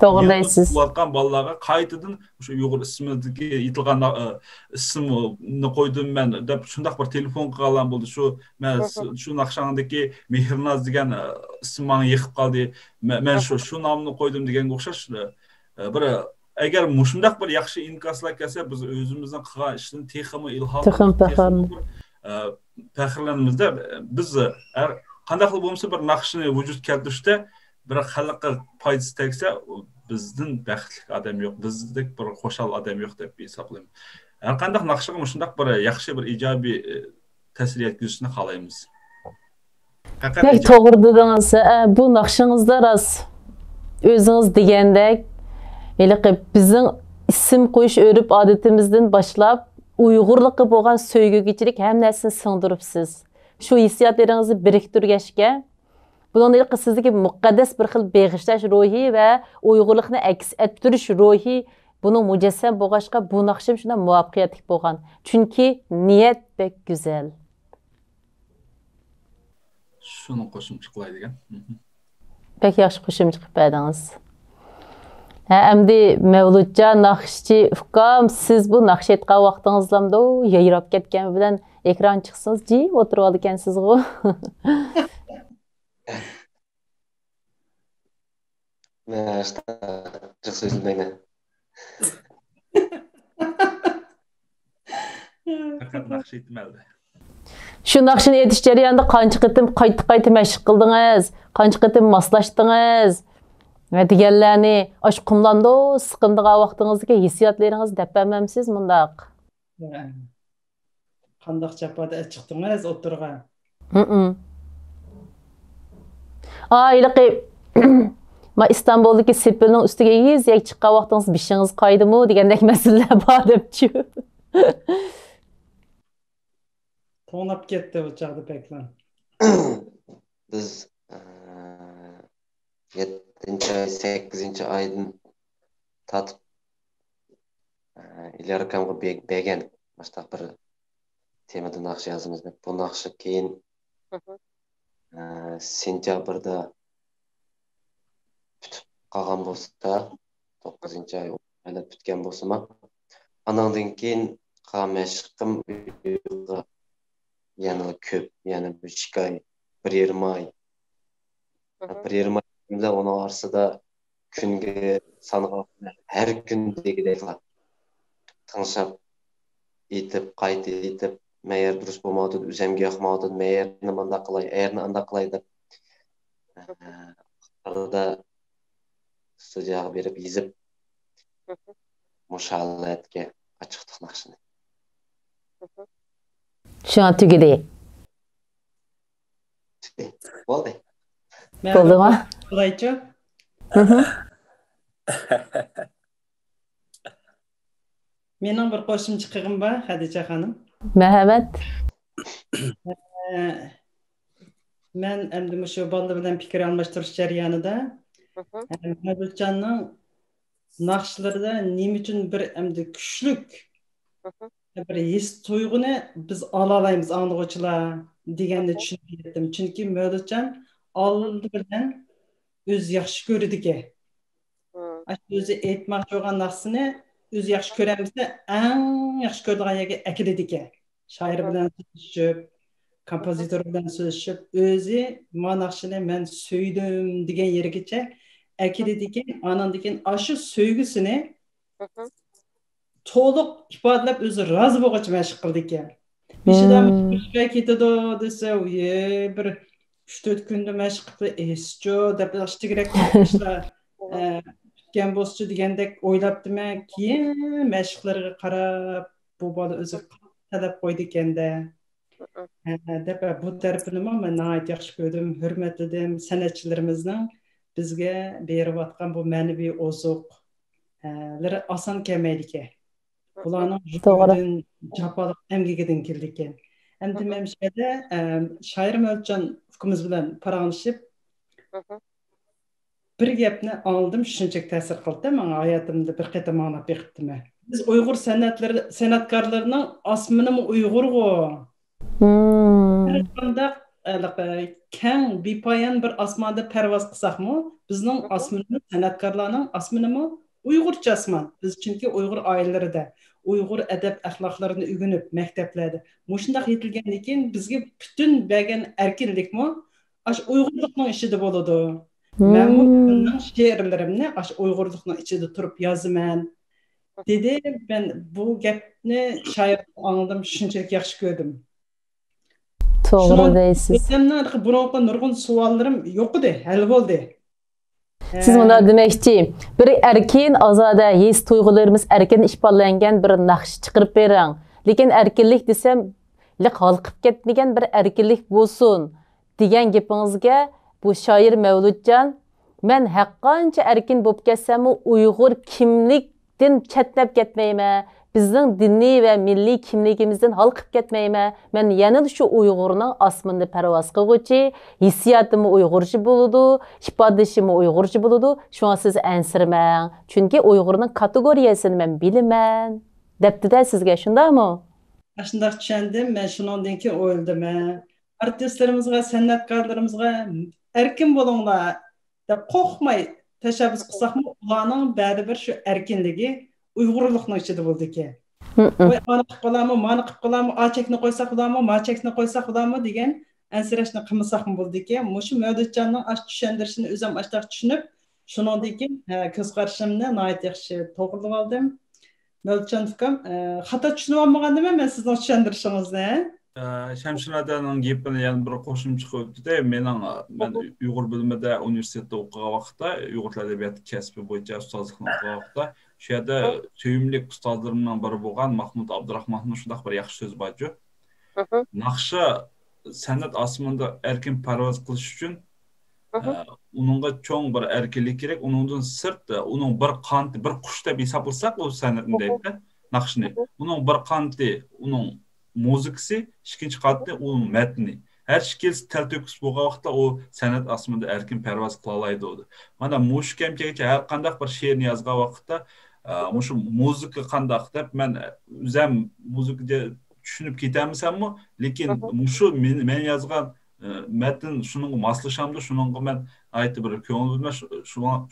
A: To'g'ri deysiz.
D: Ularga bolalarga qaytadan shu Uyg'ur ismidagi aytilgan ismni qo'ydim men deb shundaq bir telefon qilgan bo'ldi. Men shu naqshangdagi Mehrimnaz degan ism menga yiqib qoldi. Men shu nomni qo'ydim deganga o'xshash bir agar mushundaq bir yaxshi inkaslar kelsa biz o'zimizning qilgan ishdan texmi ilhom faxrlanamizda biz qanday qilib bo'lmasa bir naqshni vujud keltirishda bir xalqqa foydasi tegsa bizdan baxtli odam yo'q, bizdek bir xo'shal odam yo'q deb hisoblayman. Har qanday naqshga mushundaq bir yaxshi bir ijobiy ta'sir yetkazishni xohlaymiz.
A: Pek to'g'ri dedingiz. Bu naqshingizda rost o'zingiz degandek bizning ism qo'yish o'rib odatimizdan boshlab Uyg'urlikqa bo'lgan so'ygugichilik ham narsani singdiribsiz. Shu hissiyotlaringizni biriktirgashga bundan ilk sizdagi muqaddas bir xil beg'ishlash ruhi va Uyg'urlikni aks ettirish ruhi buning mujassam bo'lg'achqa bu naqshim shunday muvaffaqiyatli bo'lgan. Chunki niyat bek go'zal.
D: Shuni qo'shimcha qilaydigan.
A: Pek yaxshi qo'shimcha qilib berdingiz. Әмді Мәулутжан Нақшчы Ukam, siz bu naqsh aytgan vaqtingizlamda yayrab ketgan bilan ekran chiqsangiz ji o'tirib oldi ekansiz go.
E: Men so'zlayman.
D: Faqat naqsh aytmaldi.
A: Shu naqshni aytish jarayonida qancha qitim qayta mashq qildingiz, qancha qitim moslashdingiz? Deganlarni ash qumlanda siqindigan vaqtingizdagi hissiyotlaringiz deb bermamsiz mundaq?
C: Qandaq japada chiqdingiz o'tirgan.
A: Aylıqı ma İstanbul'daki sepilning ustiga yezak chiqqan vaqtingiz bishingiz qoydimi degandek masalalar bor debchi.
C: To'nab ketdi bu chaqda peklan.
E: Biz 7-chi ay 8-chi aydan tatib ilar akamga bergan boshqa bir temada naqsh yozamiz deb. Bu naqshni keyin sentyabrda bitib qolgan bo'lsa, 9-chi ay aylab bitgan bo'lsa, anandan keyin qamashqim yana ko'p, yana 2 ay, 1,5 ay. 1,5 ayda onun orasida kunga sanıqab her gün degidek tanışab etib, qayta etib, meğer durus bo'lmadi, o'zimga yoqmadi, meğerni manda qilay, eğerni anda qilay deb arada studiyaga berib yezib mushallatga chiqdik naqshini.
A: Şuna tugidi.
E: Bo'ldi.
A: Bo'ldimi?
C: Qulaychi? Mening bir qo'shimcha qilg'im bor, Xadicha xonim.
A: Marhamat.
C: Men endi shu bolalar bilan fikr almashtirish jarayonida Mavludjonning naqshlarida nima uchun bir endi kuchlik bir his tuyg'uni biz ola olamiz anglag'uvchilar deganni tushunib yetdim. Chunki Mavludjon oldi bilan o'zi yaxshi ko'radi ekan. O'zi aytmoqchi bo'lgan narsani o'zi yaxshi ko'ramizda eng yaxshi ko'radigan yerga akiladi ekan. Shoir bilan so'zlashib, kompozitor bilan so'zlashib, o'zi mana naqshini men so'ydim degan yergacha akiladi ekan. Anandan keyin shu so'ygusini to'liq ifodalab o'zi rozi bo'lg'acha mashq qildi ekan. Beshidan ishga ketadi desa, bir 3-4 kunda mashq qilib, escho deb ishtirak qilishlar. Tutgan bo'lsa degandek o'ylabdiman, keyin mashqlarga qarab bu bola o'zi talab qo'ydi ekanda. Deb bu tarafini men nihoyat yaxshi ko'rdim, hurmatladim. San'atchilarimizning bizga berayotgan bu ma'naviy ozuqlari oson kelmaydi ekan. Bularning juhudin, jafoliq emgigidan keldi ekan. Endi men shada shoir Mavludjon ukamiz bilan paranglashib bir gapni oldim, shunchalik ta'sir qildi. Menga hayotimda bir qatam anglab beqibdim. Biz Uyg'ur san'atkorlarining osmonimi Uyg'urg'u. Qanday keng bepoyon bir osmonda parvoz qilsakmi, bizning osmonimiz san'atkorlarning osmonimi Uyg'urcha osmon. Biz chunki Uyg'ur oilalarida Uyg'ur adab axloqlarini o'rganib maktablarda mushundaq yetilgandan keyin bizga butun bergan erkinlikmi ash Uyg'urlikning ichida bo'ladi. Men bu she'rlarimni ash Uyg'urlikning ichida turib yozaman dedi. Ben bu gapni shoirdan angladim, shunchalik yaxshi ko'rdim.
A: To'g'ri deysiz.
C: Mendan burungi nurg'un savollarim yo'q edi, hal bo'ldi.
A: Siz bunda demoqchi, bir erkin ozoda his tuyg'ularimiz erkin ifodalangan bir naqsh chiqarib bering. Lekin erkinlik desam, halqib ketmagan bir erkinlik bo'lsin degan gapingizga bu shoir Mavludjon, men haqqancha erkin bo'lib ketsam, Uyg'ur kimlikdan chetlab ketmayman. Bizning diniy va milliy kimligimizdan halqib ketmayman. Men yana shu Uyg'urning osmonda parvoz qiluvchi, hissiyotim Uyg'urcha bo'ladi, ifodalashim Uyg'urcha bo'ladi. Shunga siz ansirmang. Chunki Uyg'urning kategoriyasini men bilaman. Debdi-da sizga, shundaymi?
C: Shunday tushundim. Men shundan keyin o'yladim. Artistlarimizga, san'atkorlarimizga erkin bo'linglar deb qo'rqmay tashabbus qilsakmi, ularning baribir shu erkinligi Uyg'urlikning ichida bo'ldi ekan. Voy, mana qilib qolammi, mana qilib qolammi, chekni qo'ysak bo'ladimi, ma chekni qo'ysak bo'ladimi degan ansirashni qilmasakmi bo'ldi ekan. Mushu Mavludjonning ash tushuntirishini o'zim ashtaq tushunib, shundan keyin ko'z qarashimni nihoyat yaxshi to'g'rilab oldim. Mavludjon ukam, xato tushunib olmagandim men sizning tushuntirishingizni.
D: Shamshiradanın gapini yana bir qo'shimcha qo'yibdi-da, men Uyg'ur bilimida universitetda o'qigan vaqtda, Uyg'ur tili adabiyoti kasbi bo'yicha ustozlikni o'qigan vaqtda, shu yerda sevimli ustozlarimdan biri bo'lgan Mahmud Abdurahmonning shunday bir yaxshi so'zi bor-ku. Naqshi san'at osmonda erkin parvoz qilish uchun uningga cho'ng bir erkinlik kerak. Uningdan sirt uning bir qanti, bir qush deb hisoblasak u san'atni deydi, naqshni. Uning bir qanti, uning muzikasi, ikkinchi qanti uning matni. Her şekilde tel töküs bo'lgan vaqtda u san'at osmonda erkin parvoz qila oladi. Mana mush kamchilikcha har qanday bir she'rni yozgan vaqtda mush muzika qandaq deb men o'zim muzikaga tushunib ketamisanmi, lekin mushu men yozgan matn shuning moslashamdi, shuning men aytib bir ko'nglimda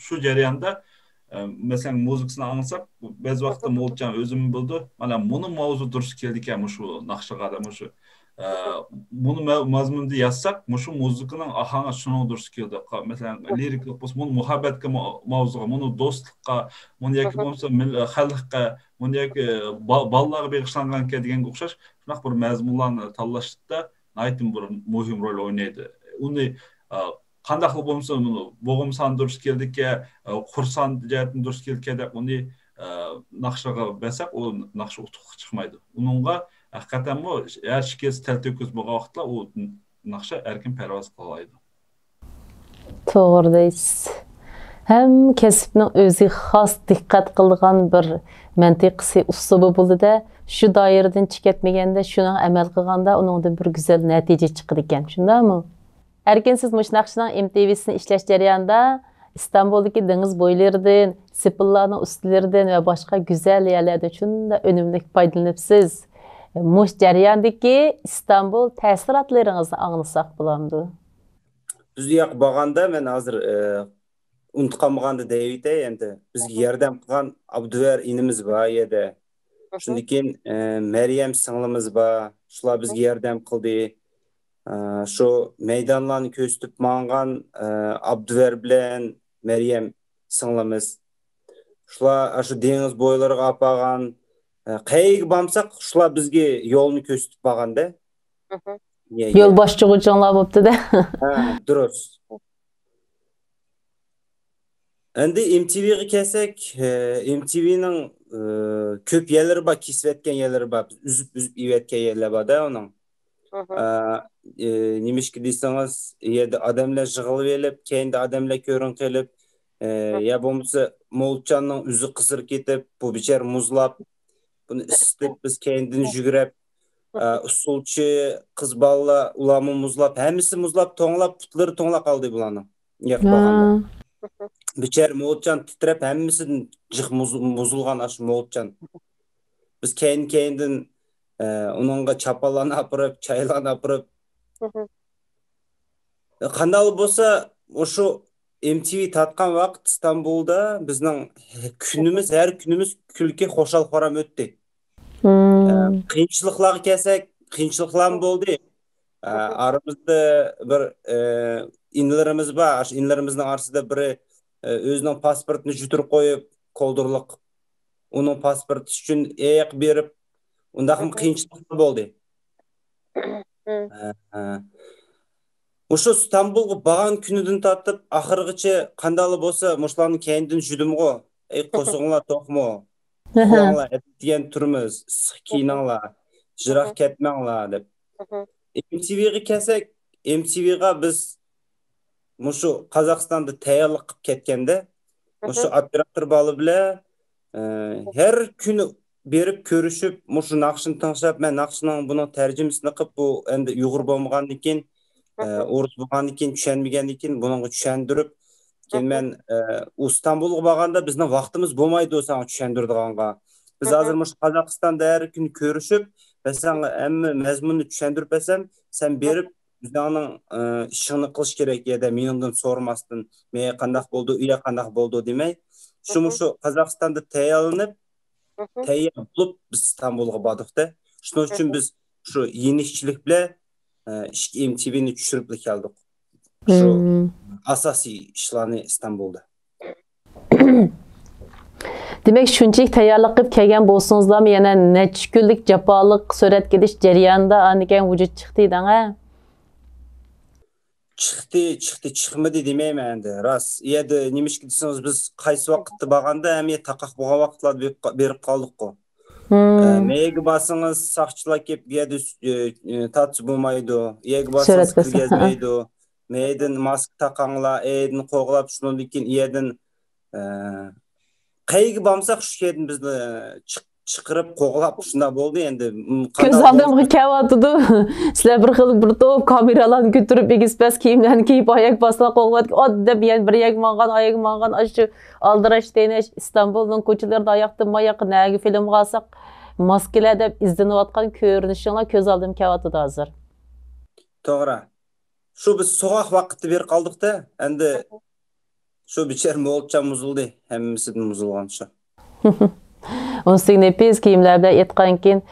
D: shu jarayonda masalan muzikasini anglasak, biz vaqtda Mo'lchan o'zim bildi. Mana buni mavzu durust keldi ekan mushu naqshaga da mushu bunu mazmunda yazsak, mushu muzikaning ahanga shuni durust keldi. Masalan, liriklik bo'lsa, buni muhabbatga mavzuga, buni do'stlikqa, buni yoki bo'lmasa xalqqa, buni yoki bolalarga bag'ishlanganga deganga o'xshash shunaqa bir mazmunlarni tanlashda aytim bir muhim rol o'ynaydi. Uni qanday qilib bo'lmasa, buni bo'g'imsan durust keldi-ki, qursan jihatdan durust keldi deb uni naqshaga basak, u naqsha utuq chiqmaydi. Uningga haqiqatan bu her şekilde tel töküz bo'lgan vaqtda u naqsha erkin parvoz qila oladi.
A: To'g'ri deysiz. Ham kasbning o'ziga xos diqqat qilgan bir mantiqiy uslubi bo'ldi-da, shu doiradan chiqatmaganda, shuni amal qilganda uningdan bir go'zal natija chiqadi ekan. Shundaymi? Erkin siz mush naqshning MTV'sini ishlash jarayonida İstanbul'daki deniz boylarından, sipillarning ustlaridan va boshqa go'zal yerlardan shunda unumli foydalanibsiz. Muş jarayondagi İstanbul ta'sirotlaringizni anglasak bo'lamdi.
F: Biz yoq bo'lganda men hozir unutib qolmaganda deydi, endi bizga yordam qilgan Abduver inimiz bor edi. Shundan keyin Maryam singlimiz bor, shular bizga yordam qildi. Shu maydonlarni ko'rsatib mangan Abduver bilan Maryam singlimiz. Shular shu dengiz bo'ylariga apag'an qayga borsak, shular bizga yo'lni ko'rsatib bo'lganda.
A: Yo'l boshchi'g'uchonlar bo'libdi-da.
F: Durust. Endi MTV'ga kelsak, MTV'ning ko'p yerlari bor, kesayotgan yerlari bor, uzib yeyotgan yerlar bor-da uning. Nimishki desangiz, yerda odamlar yig'ilib elib, keyinda odamlar ko'rin qilib, ya bo'lmasa Mo'lchanning o'zi qisir ketib, bu bichar muzlab, buni isitib biz keyindan yugurib, usulchi qiz bolalar ularni muzlab, hammasi muzlab, to'nglab, putlari to'nglab qoldi bularning. Yo'q bo'lganda. Bichar Mo'lchan titrab, hammasidan jiq muzulgan ash Mo'lchan. Biz keyindan uningga chapalarni apirib, chaylarni apirib. Qanday bo'lsa, o'sha MTV tatgan vaqt İstanbulda bizning kunimiz, har kunimiz kulki xo'shal xoram o'tdi. Qiyinchiliklarga kelsak, qiyinchiliklar bo'ldi. Aramizda bir inlarimiz bor, shu inlarimizning orasida biri o'zining pasportini juturib qo'yib, qoldurliq. Uning pasporti uchun eq berib, undaq qiyinchiliklar bo'ldi. O'sha İstanbulga borgan kunidan tortib, oxirgacha qanday bo'lsa, mushlarni keyindan judimg'o, ey qo'singlar to'qmo. Qo'nglar degan turmiz, kiyininglar, jiroq ketmanglar deb. MTV'ga kelsak, MTV'ga biz mushu Qozog'istonda tayyorlik qilib ketganda, mushu operator bola bilan har kuni berib ko'rishib, mushu naqshni tanishib, men naqshning buni tarjimasini qilib, bu endi Uyg'ur bo'lmagandan keyin, o'rus bo'lgandan keyin tushunmagandan keyin bunga tushundirib, keyin men İstanbulga borganda bizning vaqtimiz bo'lmaydi o'sanga tushundirdiganga. Biz hozir mushu Qozog'istonda har kuni ko'rishib, masalan, hamma mazmunni tushundirib bersam, sen berib bizning ishini qilish kerak edi, mendan so'ramasdan, men qanday bo'ldi, uya qanday bo'ldi demay, shu Qozog'istonda tayyorlanib, tayyor bo'lib biz İstanbulga bordik-da. Shuning uchun biz shu yenishchilik bilan MTV'ni tushirib keldik. Shu asosiy ishlarni İstanbulda.
A: Demek shunchalik tayyorlik qilib kelgan bo'lsingizlarmi, yana necha kunlik jafoliq surat kelish jarayonida anigan vujud chiqdi deng-a? Chiqmadi demayman endi. Rost, endi nimishki desangiz biz qaysi vaqtda borganda, ham taqaq bo'lgan vaqtlar berib qoldik-ku.
F: Meygi basыңыз сақчылар кеп геді татсы болмайды. Егі басыңыз
A: Суретке
F: кіргезмейді. Мейдің маск тақаңла, әйдің қоғылап шынын екен, едін қайғы бамсақ шүкетін бізді чықырып қоғылап шында болды енді.
A: Көз алдымға кәватыды. Сілер бір қыл бір топ камераларын көтіріп, егіспәс киімлән кейіп аяқ басыла қоғылады. От деп ен бір аяқ маңған, ашы алдыраш дейнеш İstanbul'ның көчелерді аяқты маяқ нәгі фильм қалсақ, маскелер деп ізденіп атқан көрінішіңлер көз алдым кәватыды азыр.
F: Тоғыра. Шу біз соғақ вақытты бер қалдық та, әнді шу бичер молча мұзылды, әмімісідің мұзылғанша.
A: Onun nefis kiyimlerde etken kin.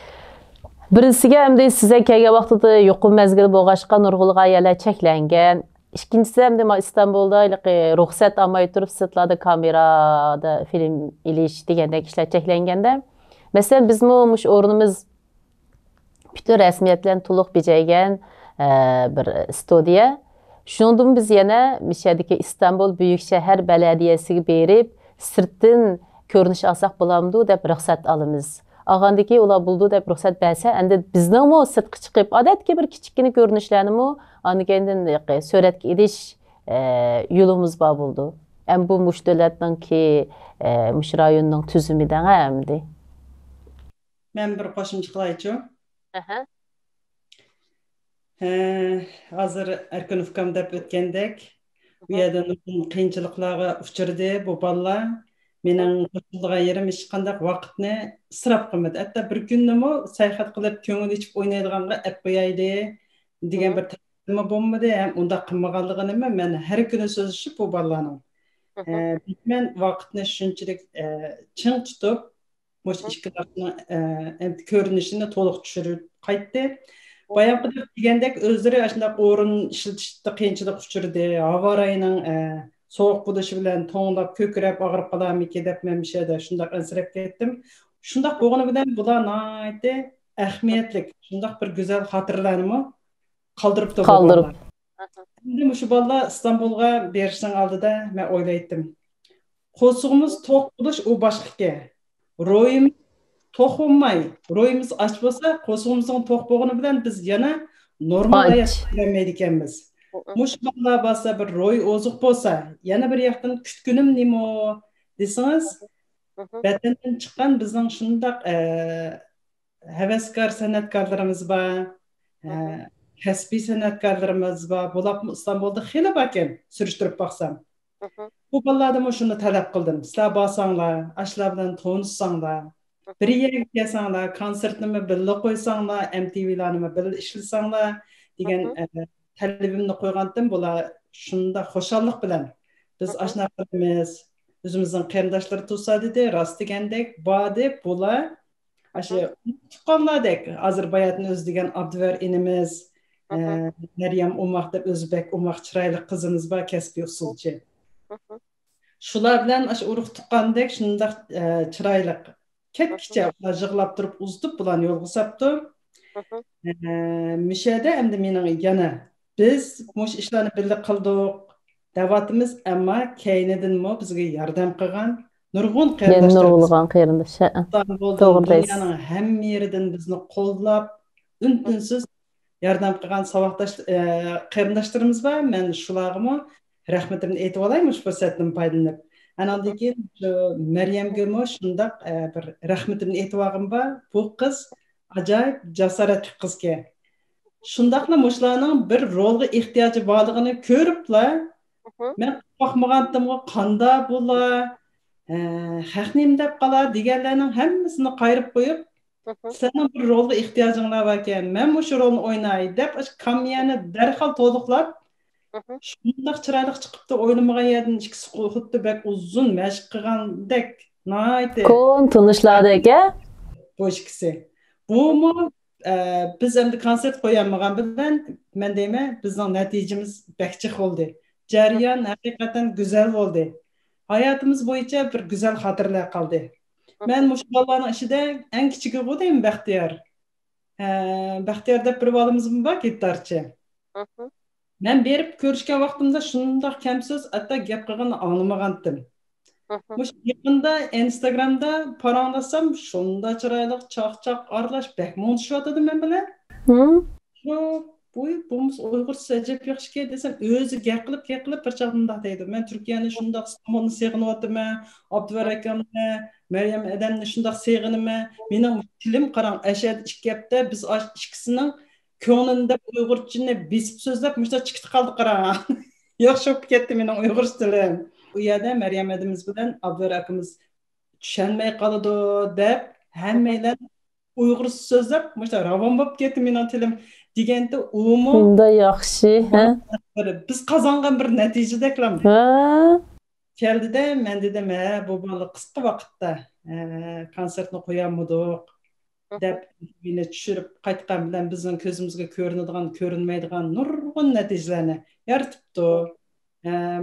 A: Birisiga hamda size kelgan vaqtida yuqum mezgil bo'lg'ashqa nurg'ul g'oyalar cheklangan. İkincisi hamda İstanbulda ruxsat olmay turib sitlarda kamerada film ilish degandek ishlar cheklanganda, masalan bizmi mush o'rnimiz bütün rasmiyatlarni to'liq bejaygan bir studiya. Shundan biz yana mishadagi İstanbul büyük shahar belediyesiga berib, sirtdan ko'rinish olsak bo'lamdi deb ruxsat olamiz. Olgandiki ular buldu deb ruxsat bersa, endi bizningmi sirtqa chiqib odatga bir kichikgina ko'rinishlarnimi anigandan suratga ilish yo'limiz bor bo'ldi. Ham bu mush davlatningki mush rayonning tuzumidan hamdi.
C: Men bir qo'shimcha qilaychi. Hozir Erkunovkam deb o'tgandek, bu yerda qiyinchiliklarga uchirdi bu bolalar. Mening qo'shilgan yerim hech qanday vaqtni isrof qilmadi. Hatto bir kunnimi sayohat qilib ko'ngil ichib o'ynaydiganga olib qo'yaydi degan bir ta'lim bo'lmadi. Ham unda qilmaganligini men har kuni so'zlashib bu bolalarning. Men vaqtni shunchalik ching tutib, mush ishlarning ko'rinishini to'liq tushirib qaytdi. Bayaqida degandek o'zlari shunday o'rin ishlatishda qiyinchilik uchirdi. Havo rayining soğuk buluşı bilen toğunlap kökürep ağırıp kalamiki dep men bir şeyde şundak ensirep kettim. Şundak boğunu bilen bular naiti ahmiyetlik, şundak bir güzel hatırlanımı kaldırıp da boğular. Şimdi muşu balla İstanbul'a berişten aldı da men oylayttim. Qo'sug'imiz to'q bo'lish u boshqa. Ro'yimiz to'q bo'lmay, ro'yimiz och bo'lsa, qo'sug'imizning to'q bo'lgani bilan biz yana normal hayot sürmedik ekanmiz. Mush balla bo'lsa bir ro'y oziq bo'lsa, yana bir yoqdan kutkunim nima desangiz, vatandan chiqqan bizning shundaq havaskor san'atkorlarimiz bor, kasbiy san'atkorlarimiz bor. Bular İstanbulda xeyli bor ekan, surishtirib baksam. Bu ballardan shuni talab qildim. Sizlar borsanglar, ashlar bilan tanishsanglar, bir yerga kelsanglar, konsertni birga qo'ysanglar, MTV'larni birga ishlasanglar degan talabimni qo'ygandim. Bular shunda xo'shallik bilan biz ashna qilamiz. O'zimizning qarindoshlari tursa dedi, rost degandek bor deb bular ashu tuqqanlardek Ozarbayjonning o'zi degan Abduvar inimiz, Maryam Umaq deb o'zbek umaq chiroyli qizimiz bor, kasbiy usulchi. Shular bilan ashu urug' tuqqandek shundaq chiroyli ketkicha ular yig'lab turib uzitib bularni yo'lga sapdi. Mishada endi mening yana biz mush ishlarni birga qildik. Davatimiz ammo keynidanmi bizga yordam qilgan nurg'un qarindoshlar. Dunyoning hamma yeridan bizni qo'llab, untinsiz yordam qilgan saboqdosh qarindoshlarimiz bor. Men shularga rahmatimni aytib olaymi shu fursatdan foydalanib. Anandan keyin Maryamga shundaq bir rahmatimni aytib olg'im bor. Bu qiz ajoyib jasoratli qizga. Shundaqla mushlarning bir rolga ehtiyoji borligini ko'riblar. Men qo'rqmaganimga qanda bo'lar, haqnim deb qolar deganlarning hammasini qayirib qo'yib, sening bir rolga ehtiyojinglar bor ekan, men shu rolni o'ynay deb kamiyani darhol to'liqlab, shundaq chiroyli chiqibdi, o'ylamagan yerdan ikkisi xuddi bak uzun mashq qilgandek, nayti. Kon
A: tanishlardagi
C: bu ikkisi. Bumi biz endi konsert qo'yamagan bilan men deyman, bizning natijamiz bakchi bo'ldi. Jarayon haqiqatan go'zal bo'ldi. Hayotimiz bo'yicha bir go'zal xotirlar qoldi. Men mush bolalarning ichida eng kichigi bo'ldim Baxtiyor. Baxtiyor deb bir bolamiz bor, gitarchi. Men berib ko'rishgan vaqtimda shundoq kamsiz, hatto gap qilganini anglamagandim. Yaqında Instagramda paranlasam, şunda çıraylık çaq-çaq aralaş bek muntuşuyordu men bilen. Yok, bu Uygurcha jep yaxshi desem, o'zi gap qilib bir chaqmda deydi. Men Turkiyani shundoq Istanbulni seg'inyapman, Abduvar akamni, Maryam adamni shundoq seg'inaman. Mening tilim qarang, ashad ikki hafta biz ikkisining ko'nglida Uyg'urchani besib so'zlab, mushta chiqib qoldi qarang. Yaxshi bo'lib ketdi mening Uyg'urcha tilim. U yerda Maryam adamiz bilan Abduvar akamiz tushunmay qoladi deb hammalar Uyg'urcha so'zlab, mushta ravon bo'lib ketdi mening tilim. Degende umu
A: Bunda yaxshi,
C: biz qozongan bir natijadaklam. Keldi-de, men dedim, bu bola qisqa vaqtda konsertni qo'yamidik deb meni tushirib qaytgan bilan bizning ko'zimizga ko'rinadigan, ko'rinmaydigan nurg'un natijalarni yaratibdi.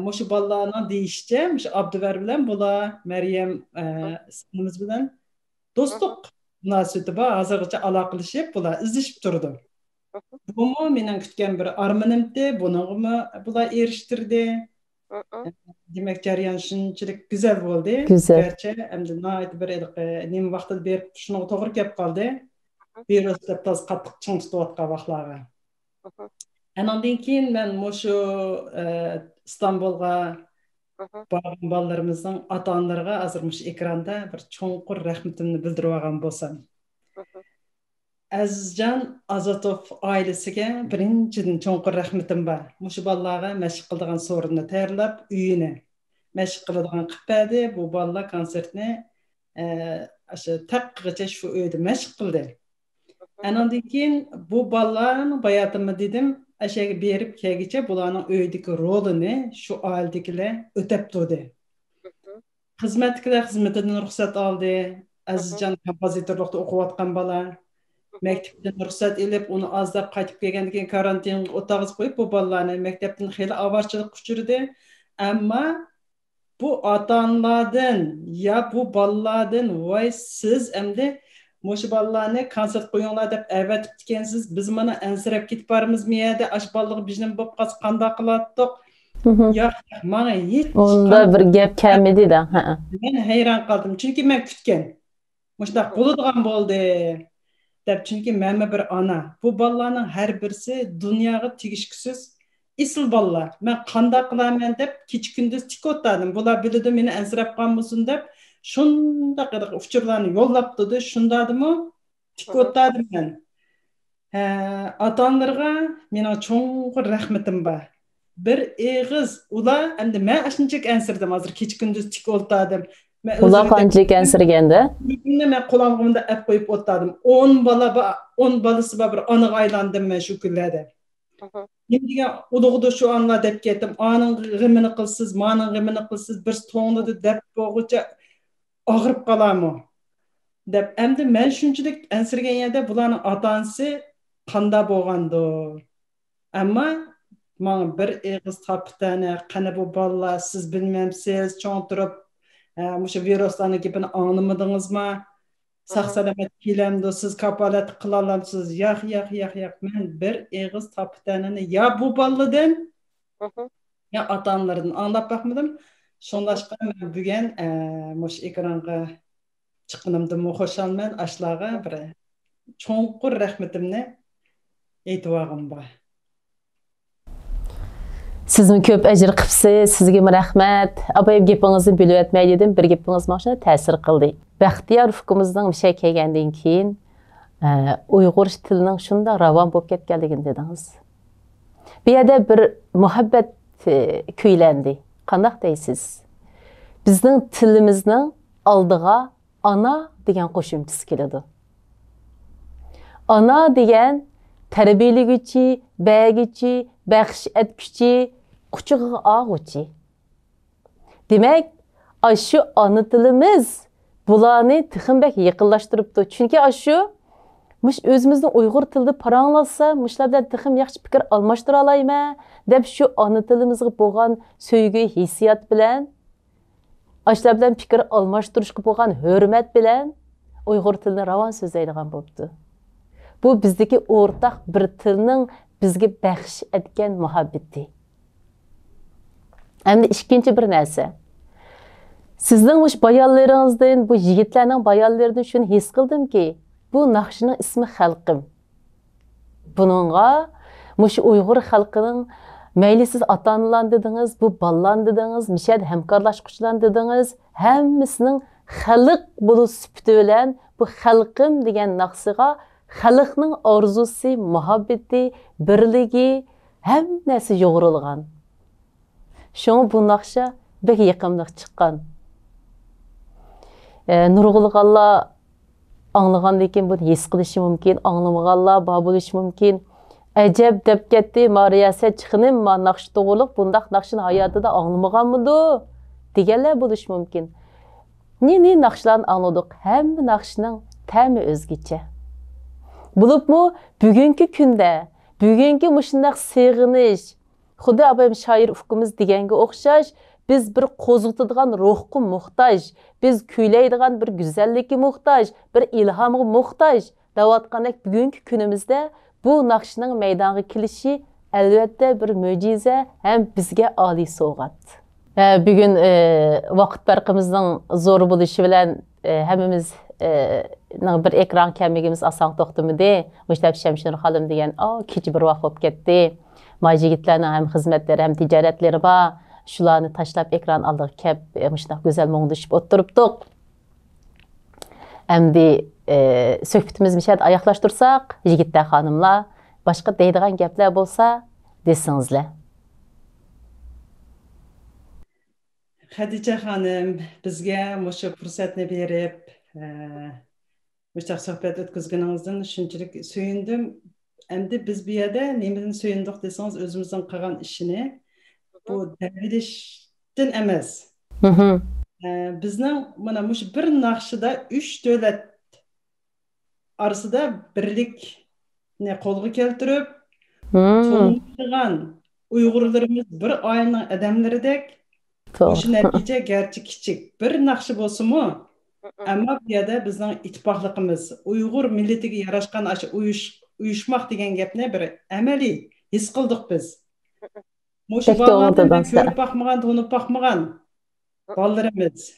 C: Mushu bolalarning deyishcha, mushu Abduvar bilan bular Maryam singlimiz bilan do'stlik munosabati bor, hozirgacha aloqalashib bular izlashib turdi. Bu mening kutgan bir armanimdi, buningmi bular erishtirdi. Demak, jarayon shunchalik go'zal bo'ldi. Garchi endi nihoyat bir nima vaqtida berib shunga to'g'ri kelib qoldi. Virusda toz qattiq ching tutayotgan vaqtlarga. Andan keyin men mushu Istanbulga borgan bolalarimizning ota-onalariga hozir mush ekranda bir cho'nqur rahmatimni bildirib olgan bo'lsam. Azizjon Azatov oilasiga birinchidan cho'nqur rahmatim bor. Mushu bolalarga mashq qiladigan so'rinni tayyorlab, uyini mashq qiladigan qildi. Bu bolalar konsertni o'sha taqqigacha shu uyda mashq qildi. Andan keyin bu bolalarni bayatimni dedim, o'shaga berib kelgicha bularning uydagi rolini shu oiladagilar o'tab turdi. Xizmatchilar xizmatidan ruxsat oldi. Azizjon kompozitorlikda o'qiyotgan bola maktabdan ruxsat elib, uni ozlab qaytib kelgandan keyin karantinga o'tag'iz qo'yib, bu bolalarni maktabdan xeyli avarchilik uchirdi. Ammo bu ota-onalardan bu bolalardan voy siz endi mushu bolalarni konsert qo'yinglar deb avatib ekansiz, biz mana ansirab ketib bormizmi yerda ash bolalar bijnim bo'lib qolsa qanday qilatdik? Yo'q, mana hech
A: unda bir gap kamidi-da.
C: Men hayron qoldim, chunki men kutgan. Mushta bo'ladigan bo'ldi. Çünkü məmə bir ana. Bu balalarning har birisi dunyoga tegishkusiz isl bolalar. Men qanday qilaman deb kecha kunduz tik o'tdim. Bular biladi meni ansirab qolmasin deb shunda qadar uchurlarni yo'llabdi. Shundadimi tik o'tdim men. Ota-onalarga mening cho'nqur rahmatim bor. Bir eg'iz ular endi men ashunchalik ansirdim hozir kecha kunduz tik o'tdim.
A: Ular qanchalik ansirganda?
C: Men qo'limda ap qo'yib o'tdim. 10 balasi bor bir onaga aylandim men shu kunlarda. Menga ulug'di shu onlar deb ketdim. Oning g'imini qilsiz, moning g'imini qilsiz, bir to'ng'idi deb bo'g'icha og'rib qolarmi? Deb endi men shunchalik ansirgan yerda bularning ota-onasi qanday bo'lgandi? Ammo men bir eg'iz topitani, qani bu bolalar siz bilmamsiz, cho'ng turib mushu viruslarni gapini anglamadingizmi? Sog'-salomat kelamdi, siz kapolat qila olamsiz. Yo'q. Men bir eg'iz toptanini bu bolalardan ya ota-onalardan anglab baxmadim. Shundashqa men bugun mushu ekranga chiqqanimdan xursandman. Ashlarga bir cho'nqur rahmatimni aytib olg'im bor.
A: Sizmi ko'p ajr qilibsiz, sizga rahmat. Abayib gapingizni bilib o'tmay dedim, bir gapingiz mashina ta'sir qildi. Baxtiyor hukumimizning misha kelgandan keyin Uyg'ur tilining shunda ravon bo'lib ketganligini dedingiz. Bu yerda bir muhabbat kuylandi. Qanday deysiz? Bizning tilimizning oldiga ana degan qo'shimchasi keladi. Ana degan tarbiyalaguchi, bägichi, baxsh etguchi, quchog'iga og'uchi. Demak, shu ana tilimiz bularni tixinbek yaqinlashtiribdi. Chunki shu o'zimizning Uyg'ur tilida paranglasa, mushlar bilan tixim yaxshi fikr almashtira olayman deb shu ana tilimizga bo'lgan sevgi, hissiyat bilan, ashlar bilan fikr almashtirishga bo'lgan hurmat bilan Uyg'ur tilini ravon so'zlaydigan bo'libdi. Bu bizdagi o'rtaq bir tilning bizga baxsh etgan muhabbati. Endi ikkinchi bir narsa. Sizning mush bayonlaringizdan, bu yigitlarning bayonlaridan shuni his qildimki, bu naqshning ismi xalqim. Buningga mush Uyg'ur xalqining mayli siz ota-onalar dedingiz, bu balalar dedingiz, mishad hamkorlashuvchilar dedingiz, hammasining xalq bo'lish sifati bilan bu xalqim degan naqsiga xalqning orzusi, muhabbati, birligi hammasi yo'g'rilgan. Şoň bu naqşa bek yaqinliq chiqqan. Nurg'ulg'anlar anglagandan keyin buni his qilishi mumkin, anglamaganlar bor bo'lishi mumkin. Ajab deb ketdi, mariyasat chiqinim, ma naqsh to'g'riliq bundaq naqshni hayotida anglamaganmidi deganlar bo'lishi mumkin. Ne naqshlarni angladik, hamma naqshning ta'mi o'zgacha. Bulupmu bugungi kunda, bugungi mushundaq seg'inish, Xudo abim shoir ufqimiz deganga o'xshash, biz bir qo'zg'atadigan ruhga muhtoj, biz kuylaydigan bir go'zallikka muhtoj, bir ilhomga muhtoj. Davatqandek bugungi kunimizda bu naqshning maydonga kelishi albatta bir mo'jiza ham bizga oliy sovg'at. Bugun vaqt farqimizning zo'r bo'lishi bilan hammamiz bir ekran kamligimiz oson to'xtamadi. Mushtab Shamshir xonim degan, kecha bir vaqt bo'lib ketdi. Yigitlarning ham xizmatlari, ham tijoratlari bor. Shularni tashlab ekran oldiga kelib, mushunday go'zal mo'ngdishib o'tiribdik. Endi suhbatimizni mishad oyoqlashtirsak, yigitlar, xonimlar, boshqa deydigan gaplar bo'lsa, desingizlar.
C: Xadicha xonim bizga mushu fursatni berib, mushaq suhbat o'tkazganingizdan shunchalik suyundim. Endi biz bu yerda nimadan suyundik desangiz, o'zimizning qilgan ishini bu davilishdan emas. Bizning mana mush bir naqshida 3 davlat orasida birlikni qo'lga keltirib, to'g'rigan Uyg'urlarimiz bir oilaning odamlaridek o'sha natija garchi kichik bir naqshi bo'lsa-mu, ammo bu yerda bizning ittifoqligimiz, Uyg'ur millatiga yarashgan uyushmoq degan gapni bir amaliy his qildik biz. Mushu bolalardan ko'rib baxmagan, to'nib baxmagan bolalarimiz.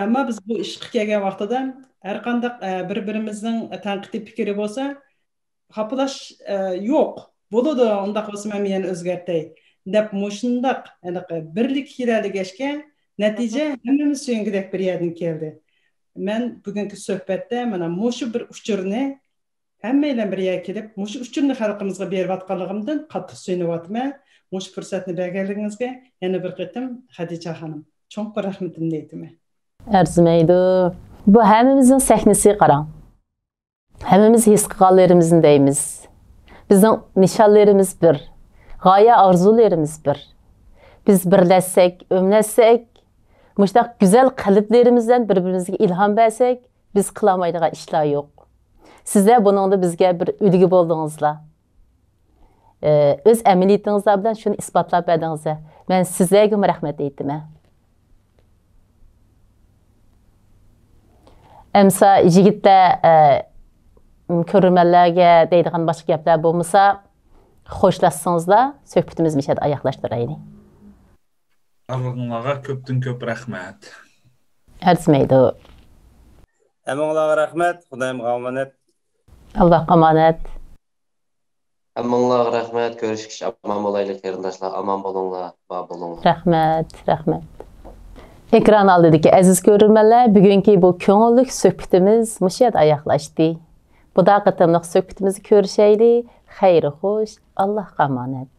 C: Ammo biz bu ishga kelgan vaqtida har qanday bir-birimizning tanqidiy fikri bo'lsa, xapalash yo'q. Bo'ladi, undaq bo'lsa men yana o'zgartay deb mushundaq birlik hilalagashga natija hammamiz so'ngidek bir yerdan keldi. Men bugungi suhbatda mana mushu bir uchurni hammaylar bir yerga kelib, mushu uchurni xalqimizga berayotganligimdan qattiq suyunyapman. Mushu fursatni berganligingizga yana bir qatim Xadicha xonim, cho'nqur rahmatimni aytaman.
A: Arzimaydi. Bu hammamizning sahnasiga qarang. Hammamiz his qilganlarimizni deymiz. Bizning nishonlarimiz bir, g'oya orzularimiz bir. Biz birlashsak, o'mlashsak, mushtaq go'zal qalblarimizdan bir-birimizga ilhom bersak, biz qilolmaydigan ishlar yo'q. Sizlar buningda bizga bir ulgu bo'ldingizlar. O'z amaliyatingizlar bilan shuni isbotlab berdingizlar. Men sizlarga rahmat aytaman. Emsa yigitlar ko'rmanlarga deydigan boshqa gaplar bo'lmasa, xo'shlashsangizlar, suhbatimizni mishad oyoqlashtiraylik.
D: Arg'inlarga ko'pdan-ko'p rahmat.
A: Arzimaydi.
F: Hammanglarga rahmat. Xudoyimga omonat.
A: Allohga omonat.
E: Hammanglarga rahmat. Ko'rishkish omon bo'laylik, qarindoshlar. Omon bo'linglar, bor bo'linglar.
A: Rahmat, rahmat. Ekran oldidagi aziz ko'rurmanlar, bugungi bu ko'ngillik suhbatimiz mushad oyoqlashdi. Bu da qatimliq suhbatimizni ko'rishaylik. Xayr xo'sh, Allohga omonat.